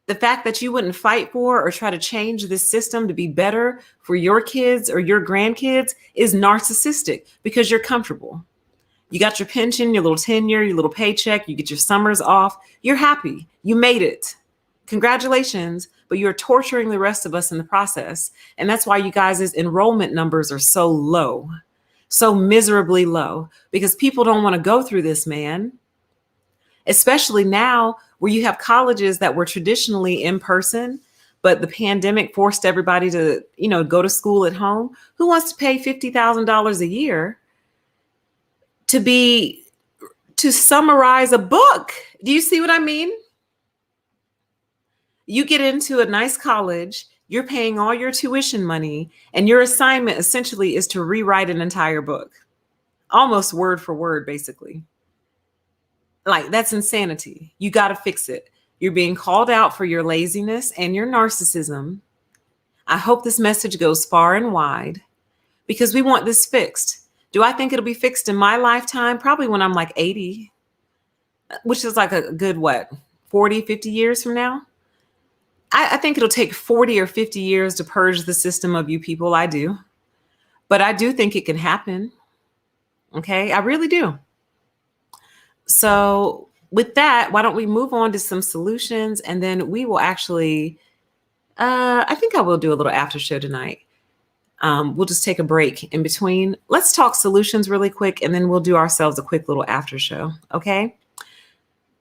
The fact that you wouldn't fight for or try to change this system to be better for your kids or your grandkids is narcissistic because you're comfortable. You got your pension, your little tenure, your little paycheck, you get your summers off. You're happy. You made it. Congratulations, but you're torturing the rest of us in the process. And that's why you guys' enrollment numbers are so low, so miserably low, because people don't want to go through this, man. Especially now where you have colleges that were traditionally in person, but the pandemic forced everybody to, go to school at home. Who wants to pay $50,000 a year to summarize a book? Do you see what I mean? You get into a nice college, you're paying all your tuition money, and your assignment essentially is to rewrite an entire book, almost word for word, basically. Like, that's insanity. You got to fix it. You're being called out for your laziness and your narcissism. I hope this message goes far and wide because we want this fixed. Do I think it'll be fixed in my lifetime? Probably when I'm like 80, which is like a good, 40, 50 years from now? I think it'll take 40 or 50 years to purge the system of you people. I do. But I do think it can happen. Okay, I really do. So with that, why don't we move on to some solutions, and then we will actually, I think I will do a little after show tonight. We'll just take a break in between. Let's talk solutions really quick, and then we'll do ourselves a quick little after show. Okay.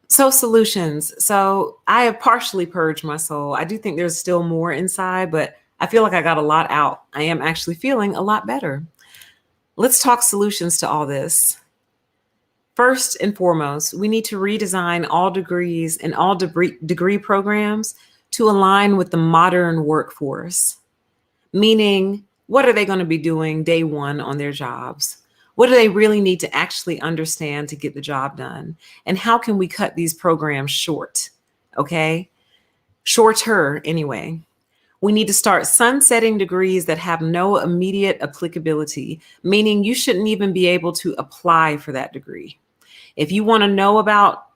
So solutions. So I have partially purged my soul. I do think there's still more inside, but I feel like I got a lot out. I am actually feeling a lot better. Let's talk solutions to all this. First and foremost, we need to redesign all degrees and all degree programs to align with the modern workforce. Meaning, what are they going to be doing day one on their jobs? What do they really need to actually understand to get the job done? And how can we cut these programs short? Okay? Shorter, anyway. We need to start sunsetting degrees that have no immediate applicability, meaning you shouldn't even be able to apply for that degree. If you want to know about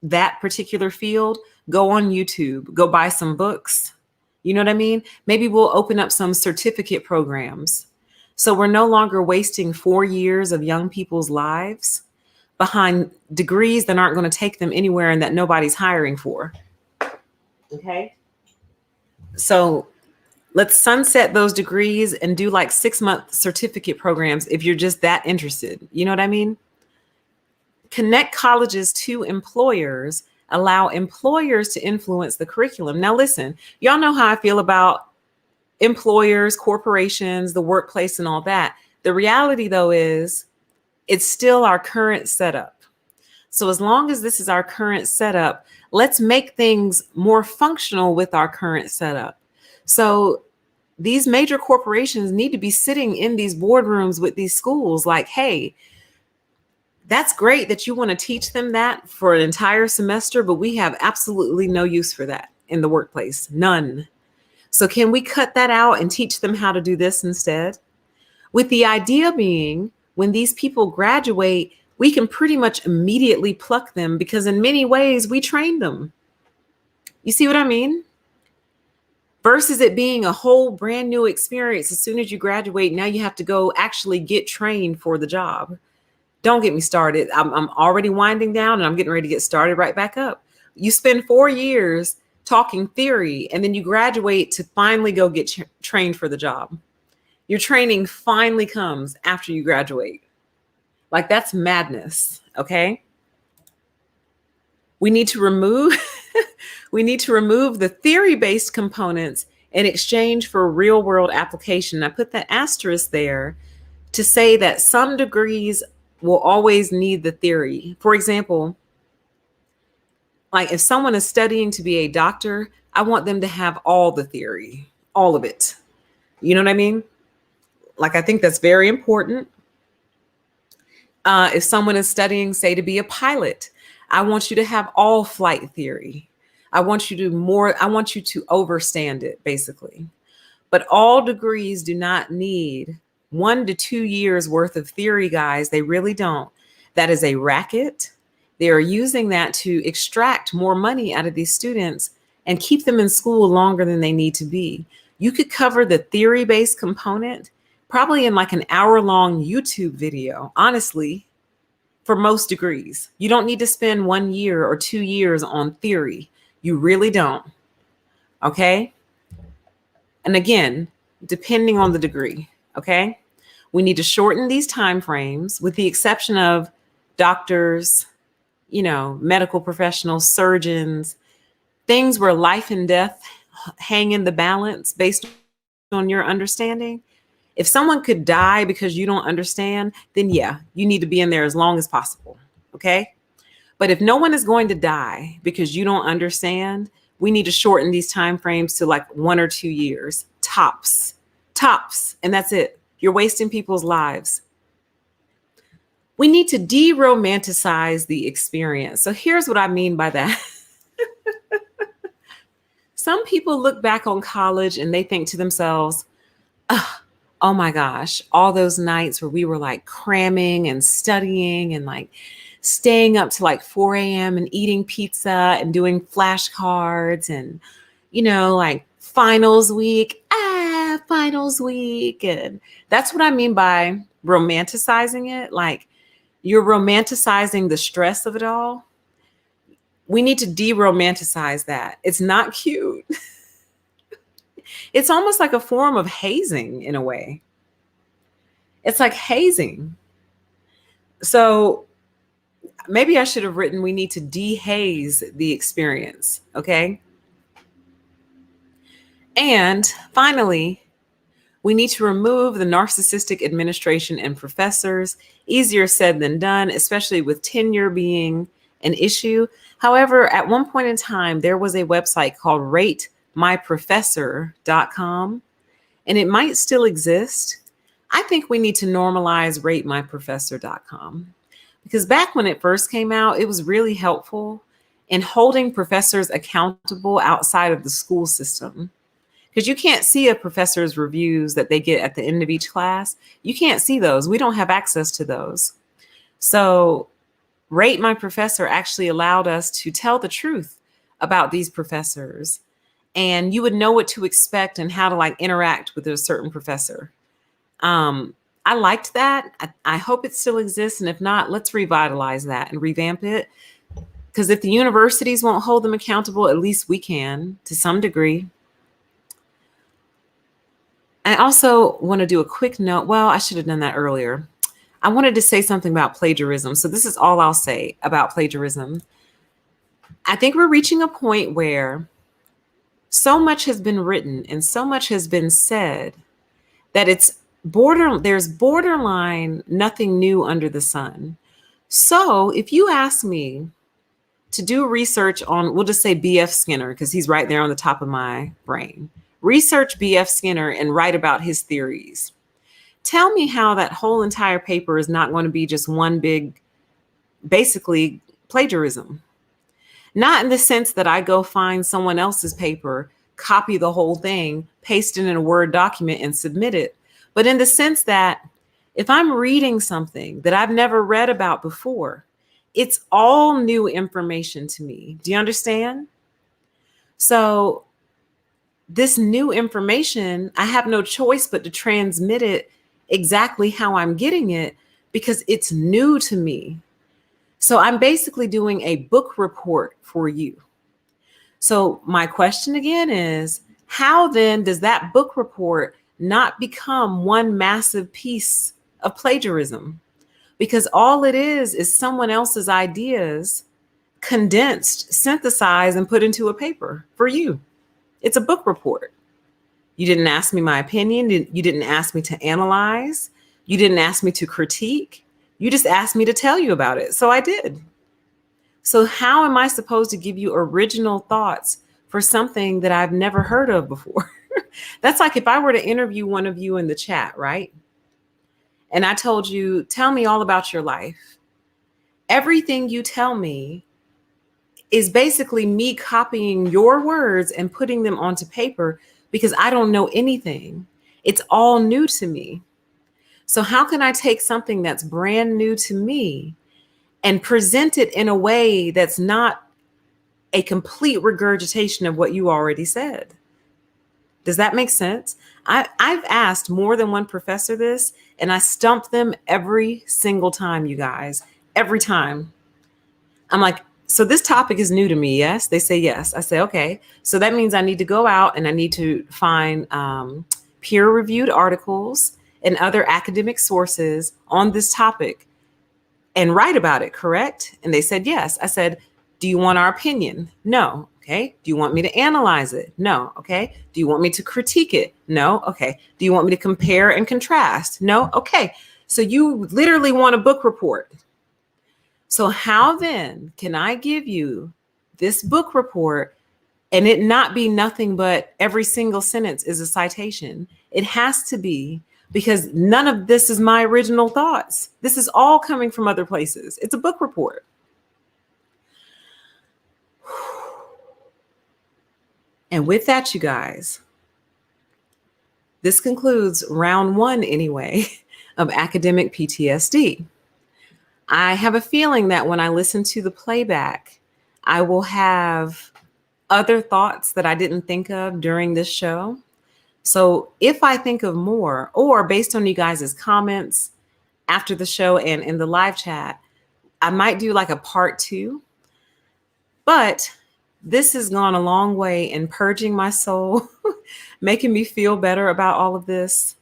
that particular field, go on YouTube, go buy some books. You know what I mean? Maybe we'll open up some certificate programs. So we're no longer wasting 4 years of young people's lives behind degrees that aren't going to take them anywhere and that nobody's hiring for. Okay. So let's sunset those degrees and do like 6-month certificate programs if you're just that interested. You know what I mean? Connect colleges to employers, allow employers to influence the curriculum. Now, listen, y'all know how I feel about employers, corporations, the workplace, and all that. The reality, though, is it's still our current setup. So as long as this is our current setup, let's make things more functional with our current setup. So these major corporations need to be sitting in these boardrooms with these schools like, hey, that's great that you want to teach them that for an entire semester, but we have absolutely no use for that in the workplace. None. So can we cut that out and teach them how to do this instead? With the idea being, when these people graduate, we can pretty much immediately pluck them because in many ways we trained them. You see what I mean? Versus it being a whole brand new experience. As soon as you graduate, now you have to go actually get trained for the job. Don't get me started. I'm already winding down and I'm getting ready to get started right back up. You spend 4 years talking theory and then you graduate to finally go get trained for the job. Your training finally comes after you graduate. Like, that's madness. Okay. We need to remove the theory-based components in exchange for real-world application. I put that asterisk there to say that some degrees will always need the theory. For example, like if someone is studying to be a doctor, I want them to have all the theory, all of it. You know what I mean? Like, I think that's very important. If someone is studying, say, to be a pilot, I want you to have all flight theory. I want you to overstand it, basically. But all degrees do not need 1 to 2 years worth of theory, guys. They really don't. That is a racket. They are using that to extract more money out of these students and keep them in school longer than they need to be. You could cover the theory-based component probably in like an hour-long YouTube video, honestly, for most degrees. You don't need to spend 1 year or 2 years on theory. You really don't. Okay? And again, depending on the degree, okay? We need to shorten these time frames with the exception of doctors, medical professionals, surgeons, things where life and death hang in the balance based on your understanding. If someone could die because you don't understand, then yeah, you need to be in there as long as possible, okay? But if no one is going to die because you don't understand, we need to shorten these time frames to like 1 or 2 years, tops, and that's it. You're wasting people's lives. We need to de-romanticize the experience. So here's what I mean by that. Some people look back on college and they think to themselves, Oh my gosh, all those nights where we were like cramming and studying and like staying up to like 4 a.m. and eating pizza and doing flashcards and, like finals week. And that's what I mean by romanticizing it. Like you're romanticizing the stress of it all. We need to de-romanticize that. It's not cute. It's almost like a form of hazing in a way. It's like hazing. So maybe I should have written, we need to dehaze the experience. Okay. And finally, we need to remove the narcissistic administration and professors. Easier said than done, especially with tenure being an issue. However, at one point in time, there was a website called ratemyprofessor.com, and it might still exist. I think we need to normalize ratemyprofessor.com because back when it first came out, it was really helpful in holding professors accountable outside of the school system. Because you can't see a professor's reviews that they get at the end of each class. You can't see those. We don't have access to those. So Rate My Professor actually allowed us to tell the truth about these professors. And you would know what to expect and how to like interact with a certain professor. I liked that. I hope it still exists. And if not, let's revitalize that and revamp it. Because if the universities won't hold them accountable, at least we can to some degree. I also want to do a quick note. Well, I should have done that earlier. I wanted to say something about plagiarism. So this is all I'll say about plagiarism. I think we're reaching a point where so much has been written and so much has been said that there's borderline nothing new under the sun. So if you ask me to do research on, we'll just say B.F. Skinner, because he's right there on the top of my brain. Research B.F. Skinner and write about his theories. Tell me how that whole entire paper is not going to be just one big, basically, plagiarism. Not in the sense that I go find someone else's paper, copy the whole thing, paste it in a Word document and submit it, but in the sense that if I'm reading something that I've never read about before, it's all new information to me. Do you understand? So this new information, I have no choice but to transmit it exactly how I'm getting it because it's new to me. So I'm basically doing a book report for you. So my question again is, how then does that book report not become one massive piece of plagiarism? Because all it is someone else's ideas condensed, synthesized, and put into a paper for you. It's a book report. You didn't ask me my opinion. You didn't ask me to analyze. You didn't ask me to critique. You just asked me to tell you about it. So I did. So how am I supposed to give you original thoughts for something that I've never heard of before? That's like if I were to interview one of you in the chat, right? And I told you, tell me all about your life. Everything you tell me is basically me copying your words and putting them onto paper because I don't know anything. It's all new to me. So how can I take something that's brand new to me and present it in a way that's not a complete regurgitation of what you already said? Does that make sense? I've asked more than one professor this, and I stump them every single time, you guys. Every time. I'm like, so this topic is new to me, yes? They say yes. I say, okay. So that means I need to go out and I need to find peer-reviewed articles and other academic sources on this topic and write about it, correct? And they said yes. I said, do you want our opinion? No. Okay. Do you want me to analyze it? No. Okay. Do you want me to critique it? No. Okay. Do you want me to compare and contrast? No. Okay. So you literally want a book report. So how then can I give you this book report and it not be nothing but every single sentence is a citation? It has to be, because none of this is my original thoughts. This is all coming from other places. It's a book report. And with that, you guys, This concludes round one, anyway, of academic PTSD. I have a feeling that when I listen to the playback, I will have other thoughts that I didn't think of during this show. So if I think of more, or based on you guys' comments after the show and in the live chat, I might do like a part two. But this has gone a long way in purging my soul, making me feel better about all of this.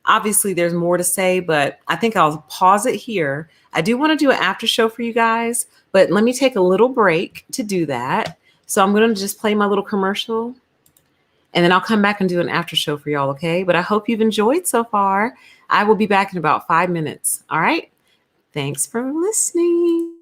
Obviously, there's more to say, but I think I'll pause it here. I do want to do an after show for you guys, but let me take a little break to do that. So I'm going to just play my little commercial and then I'll come back and do an after show for y'all, okay? But I hope you've enjoyed so far. I will be back in about 5 minutes. All right? Thanks for listening.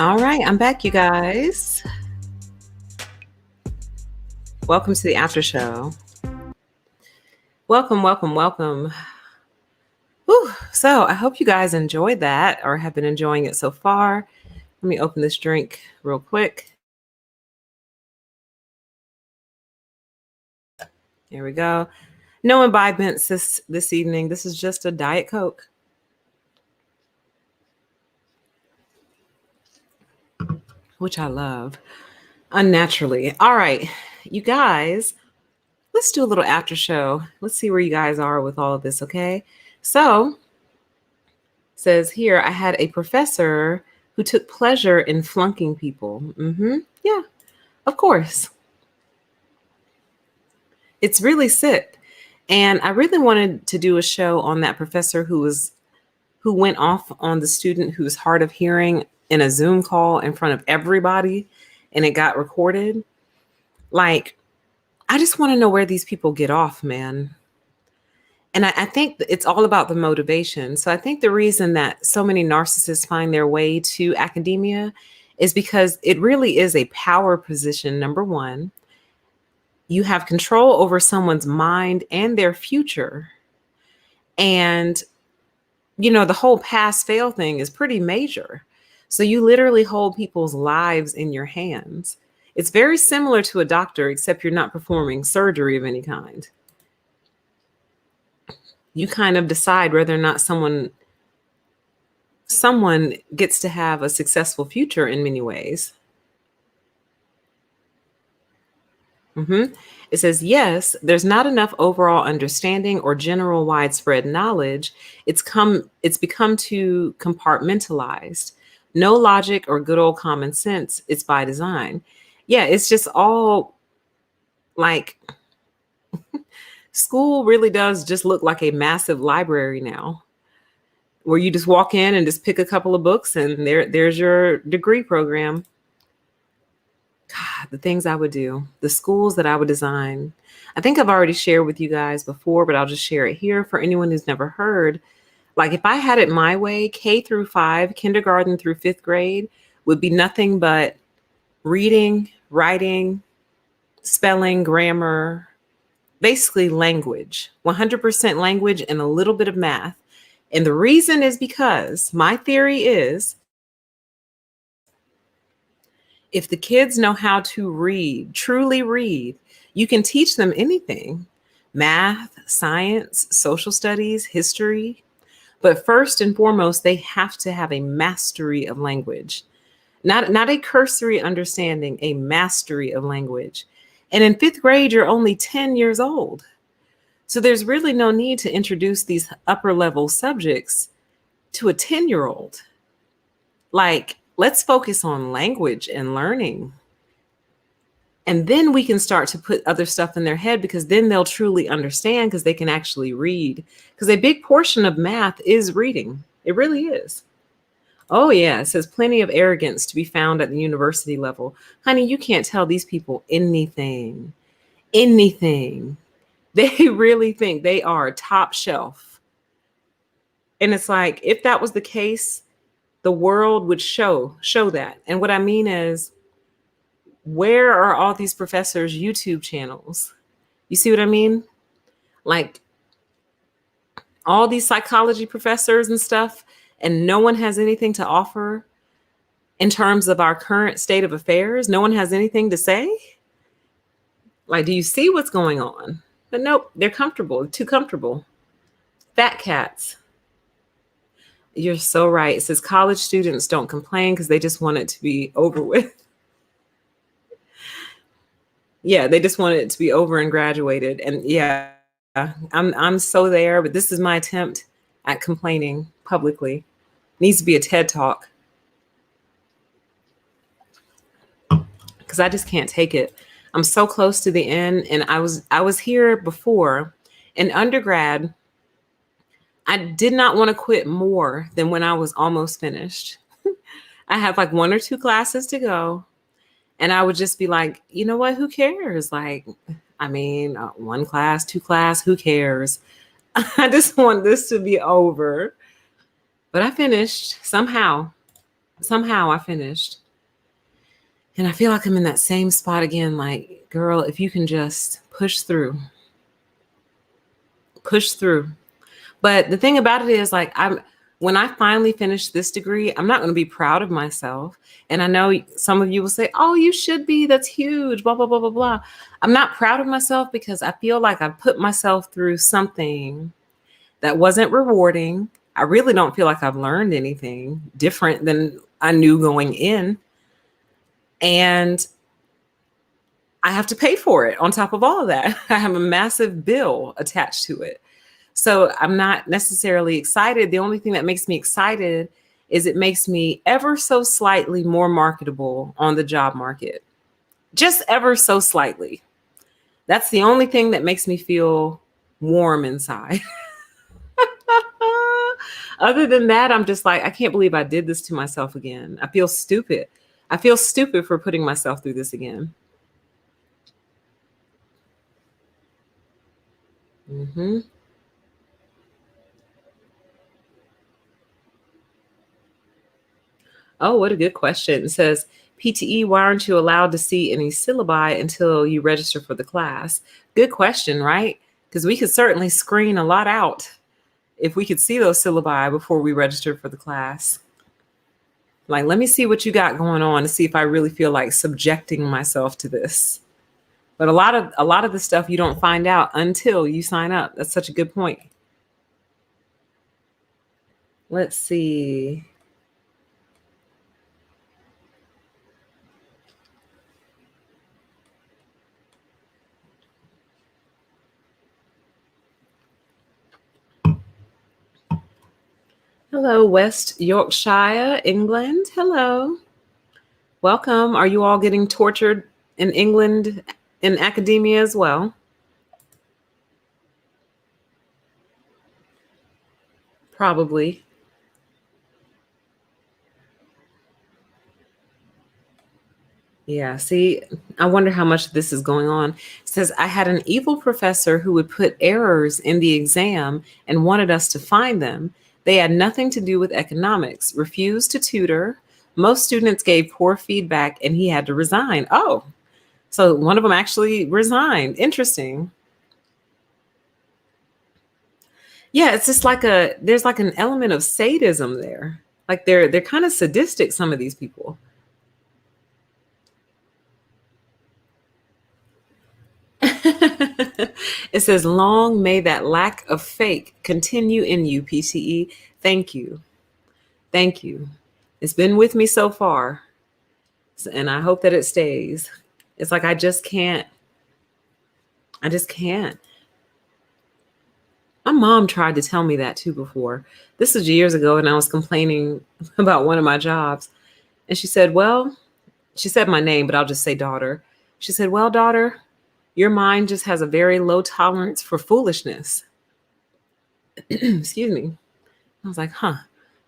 All right, I'm back, you guys. Welcome to the after show. Welcome, welcome, welcome. Whew. So I hope you guys enjoyed that or have been enjoying it so far. Let me open this drink real quick. There we go. No imbibements this evening. This is just a Diet Coke. Which I love unnaturally. All right, you guys, let's do a little after show. Let's see where you guys are with all of this, okay? So, says here, I had a professor who took pleasure in flunking people. Yeah, of course. It's really sick. And I really wanted to do a show on that professor who went off on the student who's hard of hearing in a Zoom call in front of everybody, and it got recorded. Like, I just want to know where these people get off, man. And I think it's all about the motivation. So I think the reason that so many narcissists find their way to academia is because it really is a power position, number one. You have control over someone's mind and their future. And, the whole pass fail thing is pretty major. So you literally hold people's lives in your hands. It's very similar to a doctor, except you're not performing surgery of any kind. You kind of decide whether or not someone gets to have a successful future in many ways. It says, yes, there's not enough overall understanding or general widespread knowledge. It's become too compartmentalized. No logic or good old common sense. It's by design. Yeah, it's just all like school really does just look like a massive library now, where you just walk in and just pick a couple of books and there's your degree program. God, the things I would do, the schools that I would design. I think I've already shared with you guys before, but I'll just share it here for anyone who's never heard. Like, if I had it my way, K through 5, kindergarten through 5th grade would be nothing but reading, writing, spelling, grammar, basically language, 100% language and a little bit of math. And the reason is because my theory is, if the kids know how to read, truly read, you can teach them anything: math, science, social studies, history. But first and foremost, they have to have a mastery of language, not a cursory understanding, a mastery of language. And in 5th grade, you're only 10 years old. So there's really no need to introduce these upper level subjects to a 10-year-old. Like, let's focus on language and learning. And then we can start to put other stuff in their head, because then they'll truly understand, because they can actually read. Because a big portion of math is reading. It really is. Oh, yeah. It says plenty of arrogance to be found at the university level. Honey, you can't tell these people anything. Anything. They really think they are top shelf. And it's like, if that was the case, the world would show that. And what I mean is, where are all these professors' YouTube channels? You see what I mean? Like, all these psychology professors and stuff, and no one has anything to offer in terms of our current state of affairs. No one has anything to say. Like, do you see what's going on? But nope, they're comfortable, too comfortable. Fat cats. You're so right. It says college students don't complain because they just want it to be over with. Yeah, they just want it to be over and graduated. And yeah, I'm so there, but this is my attempt at complaining publicly. Needs to be a TED Talk, because I just can't take it. I'm so close to the end, and I was here before. In undergrad, I did not want to quit more than when I was almost finished. I had like 1 or 2 classes to go. And I would just be like, you know what? Who cares? Like, I mean, 1 class, 2 class, who cares? I just want this to be over. But I finished somehow. Somehow I finished. And I feel like I'm in that same spot again. Like, girl, if you can just push through. Push through. But the thing about it is, like, when I finally finish this degree, I'm not going to be proud of myself. And I know some of you will say, oh, you should be. That's huge, blah, blah, blah, blah, blah. I'm not proud of myself because I feel like I put myself through something that wasn't rewarding. I really don't feel like I've learned anything different than I knew going in. And I have to pay for it on top of all of that. I have a massive bill attached to it. So I'm not necessarily excited. The only thing that makes me excited is it makes me ever so slightly more marketable on the job market. Just ever so slightly. That's the only thing that makes me feel warm inside. Other than that, I'm just like, I can't believe I did this to myself again. I feel stupid. I feel stupid for putting myself through this again. Mm-hmm. Oh, what a good question. It says, PTE, why aren't you allowed to see any syllabi until you register for the class? Good question, right? Because we could certainly screen a lot out if we could see those syllabi before we register for the class. Like, let me see what you got going on to see if I really feel like subjecting myself to this. But a lot of the stuff you don't find out until you sign up. That's such a good point. Let's see. Hello, West Yorkshire, England. Hello. Welcome. Are you all getting tortured in England in academia as well? Probably. Yeah, see, I wonder how much this is going on. It says, I had an evil professor who would put errors in the exam and wanted us to find them. They had nothing to do with economics, refused to tutor. Most students gave poor feedback and he had to resign. Oh, so one of them actually resigned. Interesting. Yeah, it's just like there's like an element of sadism there. Like they're kind of sadistic, some of these people. It says, long may that lack of fake continue in you, PTE. Thank you. Thank you. It's been with me so far. And I hope that it stays. It's like I just can't. I just can't. My mom tried to tell me that too before. This was years ago, and I was complaining about one of my jobs. And she said, well, she said my name, but I'll just say daughter. She said, well, daughter, your mind just has a very low tolerance for foolishness. Excuse me. I was like, huh,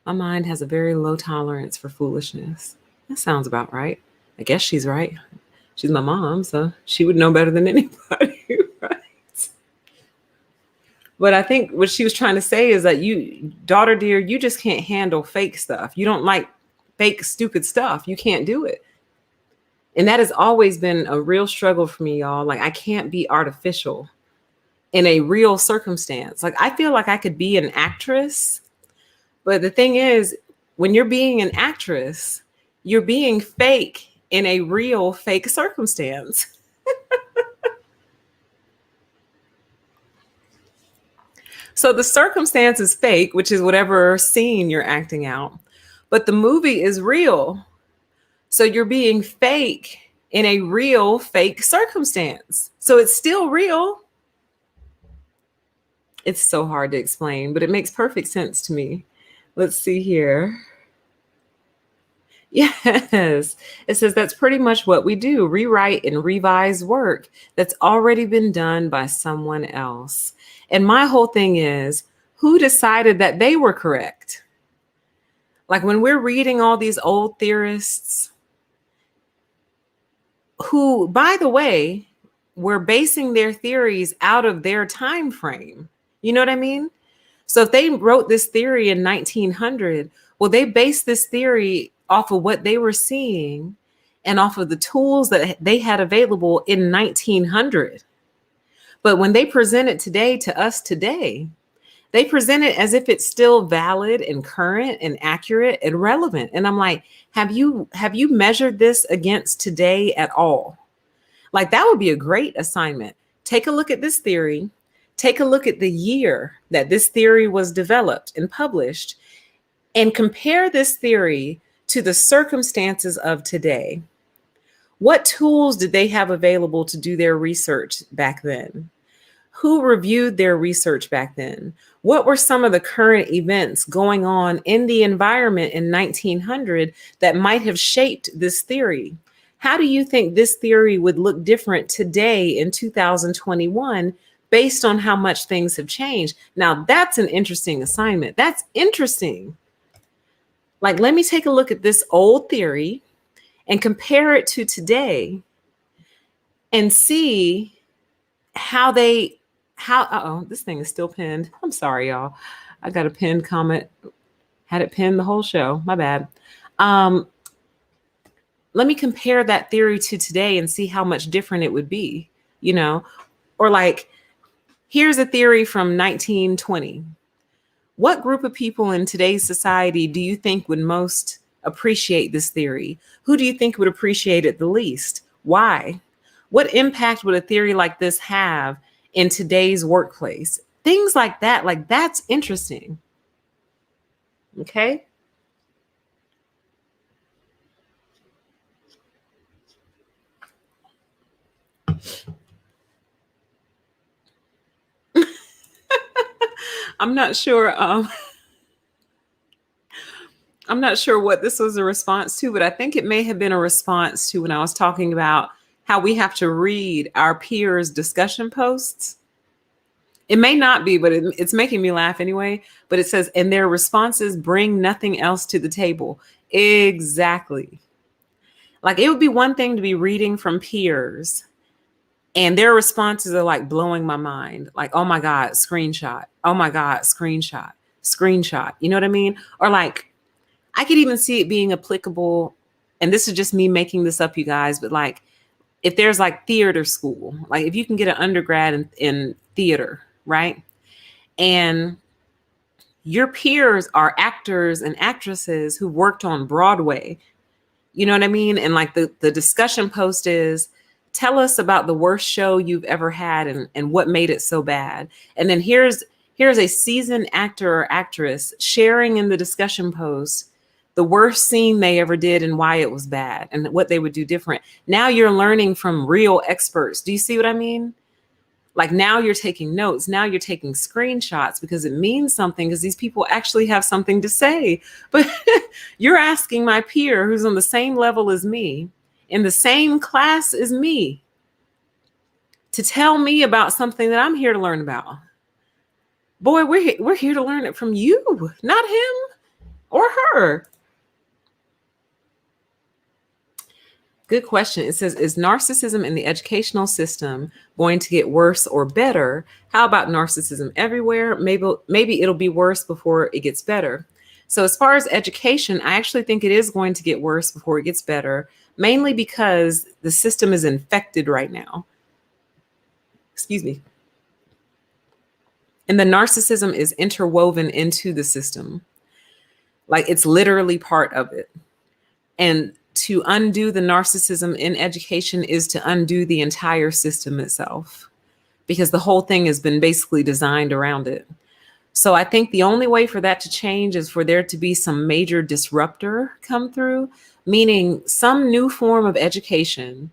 my mind has a very low tolerance for foolishness. That sounds about right. I guess she's right. She's my mom, so she would know better than anybody, right? But I think what she was trying to say is that you, daughter dear, you just can't handle fake stuff. You don't like fake, stupid stuff. You can't do it. And that has always been a real struggle for me, y'all. Like, I can't be artificial in a real circumstance. Like, I feel like I could be an actress. But the thing is, when you're being an actress, you're being fake in a real fake circumstance. So the circumstance is fake, which is whatever scene you're acting out. But the movie is real. So you're being fake in a real fake circumstance. So it's still real. It's so hard to explain, but it makes perfect sense to me. Let's see here. Yes. It says that's pretty much what we do. Rewrite and revise work that's already been done by someone else. And my whole thing is, who decided that they were correct? Like when we're reading all these old theorists who, by the way, were basing their theories out of their time frame. You know what I mean? So if they wrote this theory in 1900, well, they based this theory off of what they were seeing and off of the tools that they had available in 1900. But when they present it today to us today, they present it as if it's still valid and current and accurate and relevant. And I'm like, have you measured this against today at all? Like, that would be a great assignment. Take a look at this theory. Take a look at the year that this theory was developed and published, and compare this theory to the circumstances of today. What tools did they have available to do their research back then? Who reviewed their research back then? What were some of the current events going on in the environment in 1900 that might have shaped this theory? How do you think this theory would look different today in 2021 based on how much things have changed? Now, that's an interesting assignment. That's interesting. Like, let me take a look at this old theory and compare it to today and see how this thing is still pinned. I'm sorry, y'all. I got a pinned comment. Had it pinned the whole show. My bad. Let me compare that theory to today and see how much different it would be, or like, here's a theory from 1920. What group of people in today's society do you think would most appreciate this theory? Who do you think would appreciate it the least? Why? What impact would a theory like this have in today's workplace? Things like that, like, that's interesting. Okay. I'm not sure. I'm not sure what this was a response to, but I think it may have been a response to when I was talking about how we have to read our peers' discussion posts. It may not be, but it's making me laugh anyway. But it says, and their responses bring nothing else to the table. Exactly. Like, it would be one thing to be reading from peers and their responses are like blowing my mind. Like, oh my God, screenshot. Oh my God, screenshot, screenshot. You know what I mean? Or like, I could even see it being applicable. And this is just me making this up, you guys. But like, if there's like theater school, like if you can get an undergrad in theater, right? And your peers are actors and actresses who worked on Broadway. You know what I mean? And like the discussion post is, tell us about the worst show you've ever had and what made it so bad. And then here's a seasoned actor or actress sharing in the discussion post the worst scene they ever did and why it was bad and what they would do different. Now you're learning from real experts. Do you see what I mean? Like, now you're taking notes. Now you're taking screenshots because it means something, because these people actually have something to say. But you're asking my peer who's on the same level as me, in the same class as me, to tell me about something that I'm here to learn about. Boy, we're here to learn it from you, not him or her. Good question. It says, is narcissism in the educational system going to get worse or better? How about narcissism everywhere? Maybe it'll be worse before it gets better. So as far as education, I actually think it is going to get worse before it gets better, mainly because the system is infected right now. Excuse me. And the narcissism is interwoven into the system. Like, it's literally part of it. And to undo the narcissism in education is to undo the entire system itself, because the whole thing has been basically designed around it. So I think the only way for that to change is for there to be some major disruptor come through, meaning some new form of education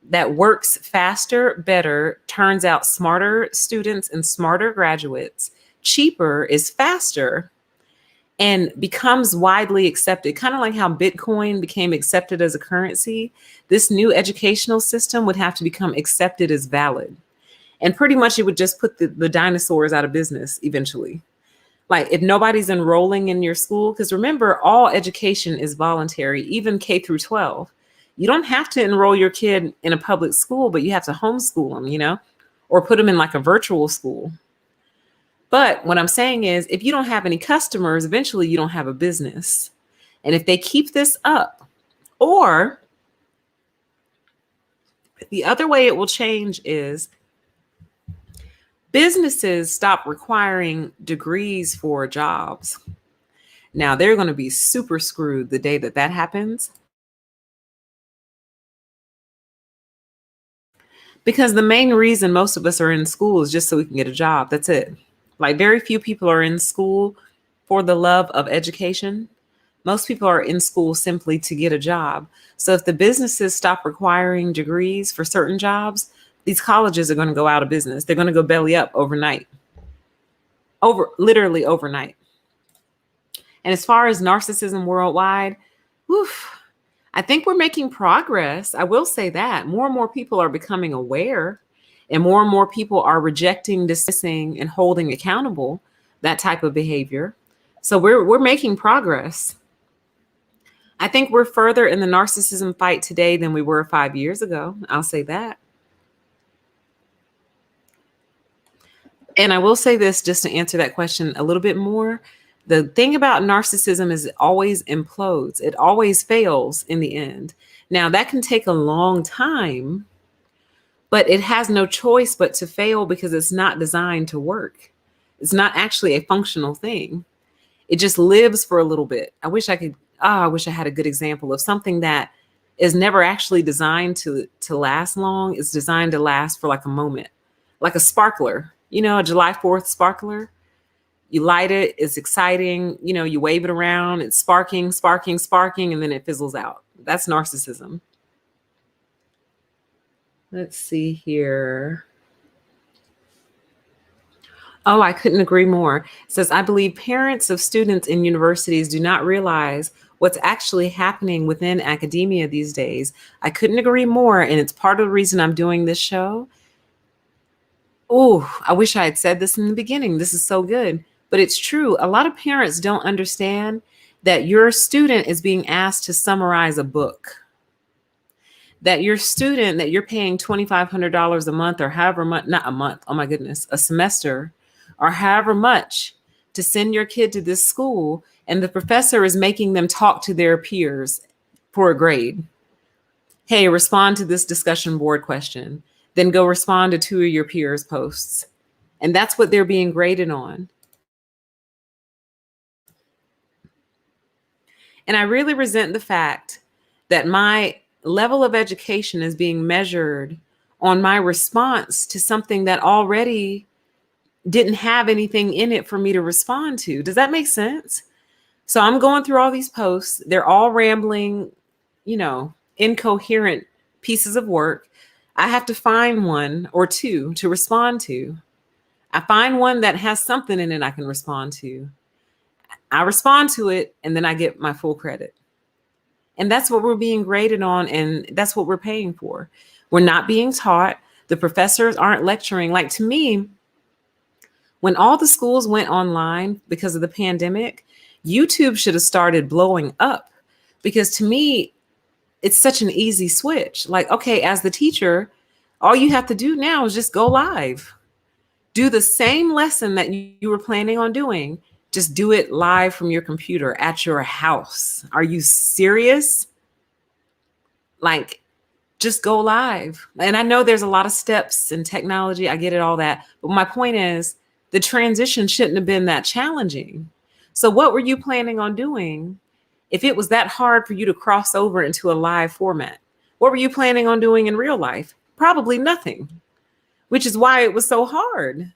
that works faster, better, turns out smarter students and smarter graduates, cheaper, is faster, and becomes widely accepted. Kind of like how Bitcoin became accepted as a currency, this new educational system would have to become accepted as valid. And pretty much it would just put the dinosaurs out of business eventually. Like, if nobody's enrolling in your school, because remember, all education is voluntary, even K through 12. You don't have to enroll your kid in a public school, but you have to homeschool them, or put them in like a virtual school. But what I'm saying is, if you don't have any customers, eventually you don't have a business. And if they keep this up, or the other way it will change is businesses stop requiring degrees for jobs. Now they're going to be super screwed the day that that happens. Because the main reason most of us are in school is just so we can get a job. That's it. Like very few people are in school for the love of education. Most people are in school simply to get a job. So if the businesses stop requiring degrees for certain jobs, these colleges are going to go out of business. They're going to go belly up overnight. Literally overnight. And as far as narcissism worldwide, woof, I think we're making progress. I will say that more and more people are becoming aware, and more people are rejecting, dismissing, and holding accountable that type of behavior. So we're making progress. I think we're further in the narcissism fight today than we were 5 years ago. I'll say that. And I will say this just to answer that question a little bit more. The thing about narcissism is it always implodes. It always fails in the end. Now, that can take a long time, but it has no choice but to fail because it's not designed to work. It's not actually a functional thing. It just lives for a little bit. I wish I had a good example of something that is never actually designed to last long. It's designed to last for like a moment, like a sparkler, a July 4th sparkler. You light it, it's exciting, you wave it around, it's sparking, and then it fizzles out. That's narcissism. Let's see here. Oh, I couldn't agree more. It says, I believe parents of students in universities do not realize what's actually happening within academia these days. I couldn't agree more. And it's part of the reason I'm doing this show. Oh, I wish I had said this in the beginning. This is so good. But it's true. A lot of parents don't understand that your student is being asked to summarize a book. That your student that you're paying $2,500 a month or however much, not a month, oh my goodness, a semester or however much to send your kid to this school, and the professor is making them talk to their peers for a grade. Hey, respond to this discussion board question. Then go respond to 2 of your peers' posts. And that's what they're being graded on. And I really resent the fact that my level of education is being measured on my response to something that already didn't have anything in it for me to respond to. Does that make sense? So I'm going through all these posts. They're all rambling, incoherent pieces of work. I have to find one or two to respond to. I find one that has something in it I can respond to. I respond to it, and then I get my full credit. And that's what we're being graded on, and that's what we're paying for. We're not being taught. The professors aren't lecturing. Like, to me, when all the schools went online because of the pandemic, YouTube should have started blowing up, because to me, it's such an easy switch. Like, okay, as the teacher, all you have to do now is just go live. Do the same lesson that you were planning on doing. Just do it live from your computer at your house. Are you serious? Like, just go live. And I know there's a lot of steps in technology. I get it, all that. But my point is, the transition shouldn't have been that challenging. So what were you planning on doing if it was that hard for you to cross over into a live format? What were you planning on doing in real life? Probably nothing, which is why it was so hard.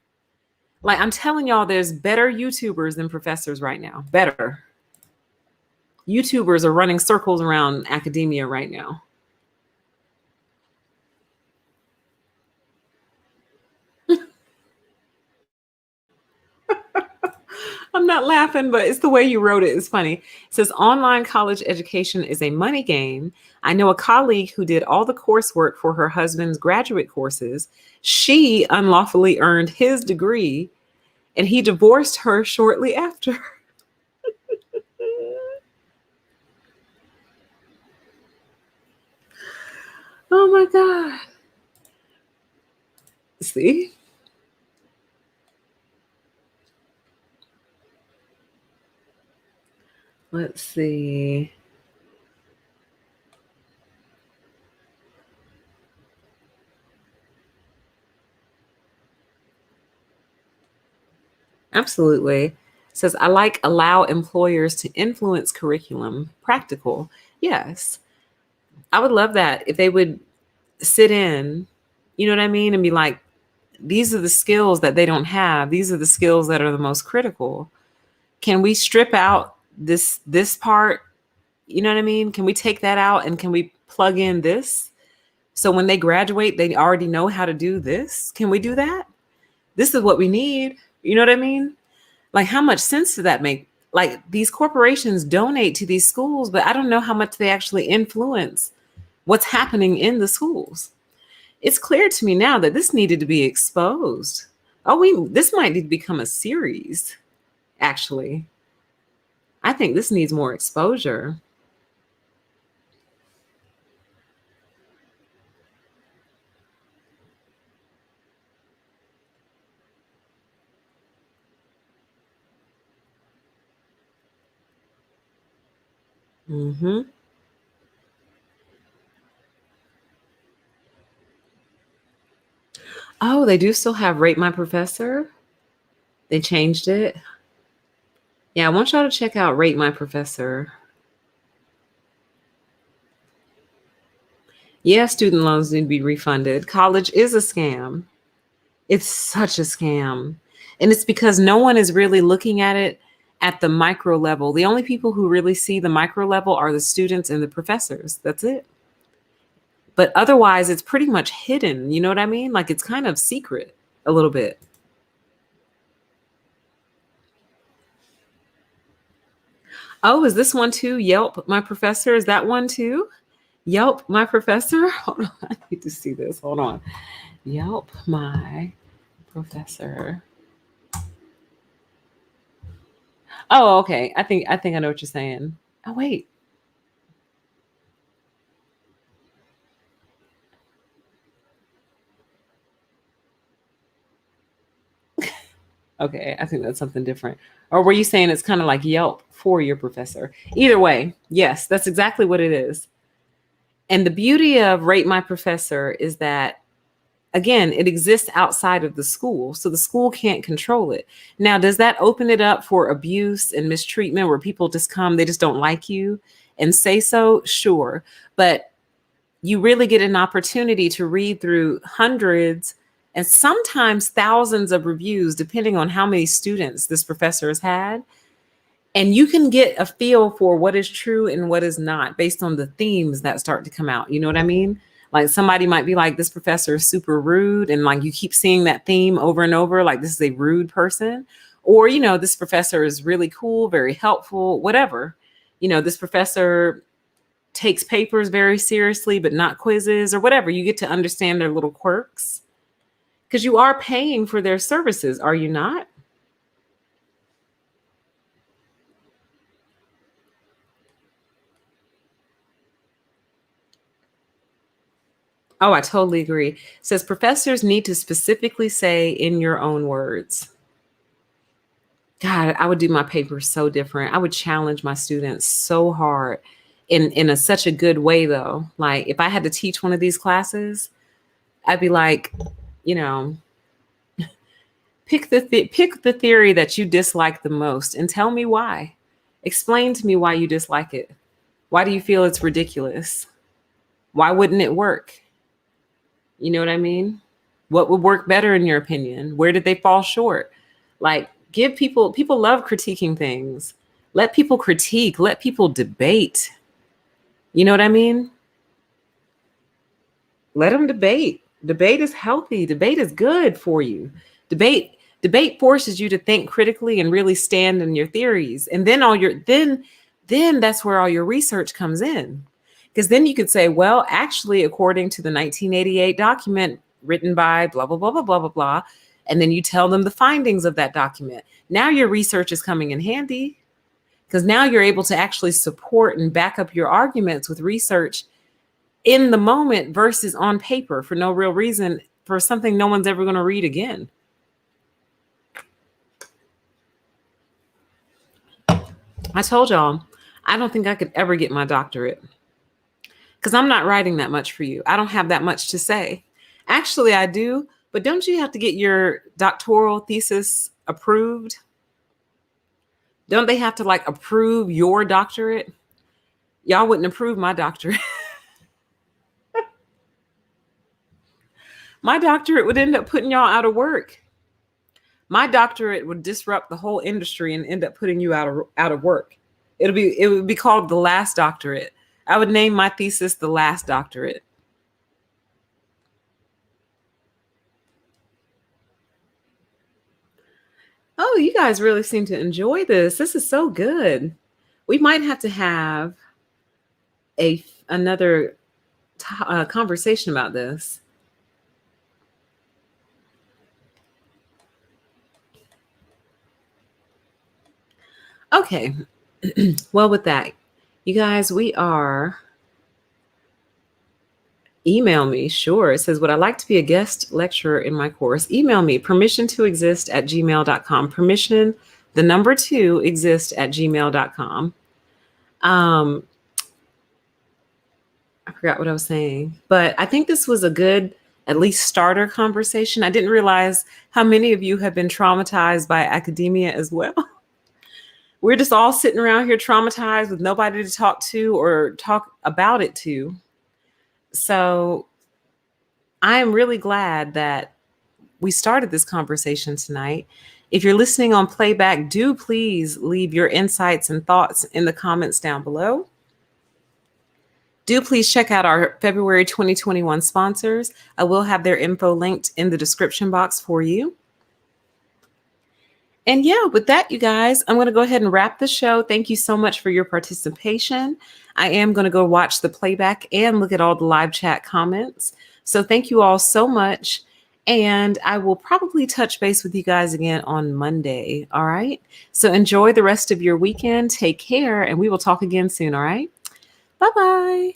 Like, I'm telling y'all, there's better YouTubers than professors right now. Better. YouTubers are running circles around academia right now. I'm not laughing, but it's the way you wrote it. It's funny. It says online college education is a money game. I know a colleague who did all the coursework for her husband's graduate courses. She unlawfully earned his degree, and he divorced her shortly after. Oh my God. See? Let's see. Absolutely. It says, I like allow employers to influence curriculum. Practical. Yes. I would love that if they would sit in, you know what I mean? And be like, these are the skills that they don't have. These are the skills that are the most critical. Can we strip out this part? You know what I mean? Can we take that out and can we plug in this? So when they graduate, they already know how to do this. Can we do that? This is what we need. You know what I mean? Like, how much sense does that make? Like, these corporations donate to these schools, but I don't know how much they actually influence what's happening in the schools. It's clear to me now that this needed to be exposed. This might need to become a series, actually. I think this needs more exposure. Hmm. Oh, they do still have Rate My Professor. They changed it. Yeah, I want y'all to check out Rate My Professor. Yeah, student loans need to be refunded. College is a scam. It's such a scam. And it's because no one is really looking at it at the micro level. The only people who really see the micro level are the students and the professors. That's it. But otherwise, it's pretty much hidden. You know what I mean? Like, it's kind of secret a little bit. Oh, is this one too? Yelp, my professor. Is that one too? Yelp, my professor. Hold on. I need to see this. Hold on. Yelp, my professor. Oh, okay. I think I know what you're saying. Oh, wait. Okay, I think that's something different. Or were you saying it's kind of like Yelp for your professor? Either way, yes, that's exactly what it is. And the beauty of Rate My Professor is that, again, it exists outside of the school. So the school can't control it. Now, does that open it up for abuse and mistreatment where people just come, they just don't like you and say so? Sure. But you really get an opportunity to read through hundreds and sometimes thousands of reviews, depending on how many students this professor has had. And you can get a feel for what is true and what is not based on the themes that start to come out. You know what I mean? Like, somebody might be like, this professor is super rude. And like, you keep seeing that theme over and over, like, this is a rude person. Or, this professor is really cool, very helpful, whatever. This professor takes papers very seriously, but not quizzes or whatever. You get to understand their little quirks because you are paying for their services, are you not? Oh, I totally agree. It says professors need to specifically say in your own words. God, I would do my papers so different. I would challenge my students so hard in such a good way though. Like, if I had to teach one of these classes, I'd be like, you know, pick the theory that you dislike the most and tell me why. Explain to me why you dislike it. Why do you feel it's ridiculous? Why wouldn't it work? You know what I mean? What would work better in your opinion? Where did they fall short? Like, give people love critiquing things. Let people critique, let people debate. You know what I mean? Let them debate. Debate is healthy. Debate is good for you. Debate forces you to think critically and really stand in your theories. And then then that's where all your research comes in. Because then you could say, well, actually, according to the 1988 document written by blah, blah, blah, blah, blah, blah, blah. And then you tell them the findings of that document. Now your research is coming in handy because now you're able to actually support and back up your arguments with research in the moment versus on paper for no real reason for something no one's ever going to read again. I told y'all, I don't think I could ever get my doctorate because I'm not writing that much for you. I don't have that much to say. Actually, I do, but don't you have to get your doctoral thesis approved? Don't they have to like approve your doctorate? Y'all wouldn't approve my doctorate. My doctorate would end up putting y'all out of work. My doctorate would disrupt the whole industry and end up putting you out of work. It would be called the last doctorate. I would name my thesis the last doctorate. Oh, you guys really seem to enjoy this. This is so good. We might have to have another conversation about this. Okay. Well, with that, you guys, we are. Email me. Sure. It says, would I like to be a guest lecturer in my course? Email me, permission2exist@gmail.com. Permission, the number 2, exist@gmail.com. I forgot what I was saying, but I think this was a good, at least starter conversation. I didn't realize how many of you have been traumatized by academia as well. We're just all sitting around here traumatized with nobody to talk to or talk about it to. So I am really glad that we started this conversation tonight. If you're listening on playback, do please leave your insights and thoughts in the comments down below. Do please check out our February 2021 sponsors. I will have their info linked in the description box for you. And yeah, with that, you guys, I'm going to go ahead and wrap the show. Thank you so much for your participation. I am going to go watch the playback and look at all the live chat comments. So thank you all so much. And I will probably touch base with you guys again on Monday. All right. So enjoy the rest of your weekend. Take care. And we will talk again soon. All right. Bye-bye.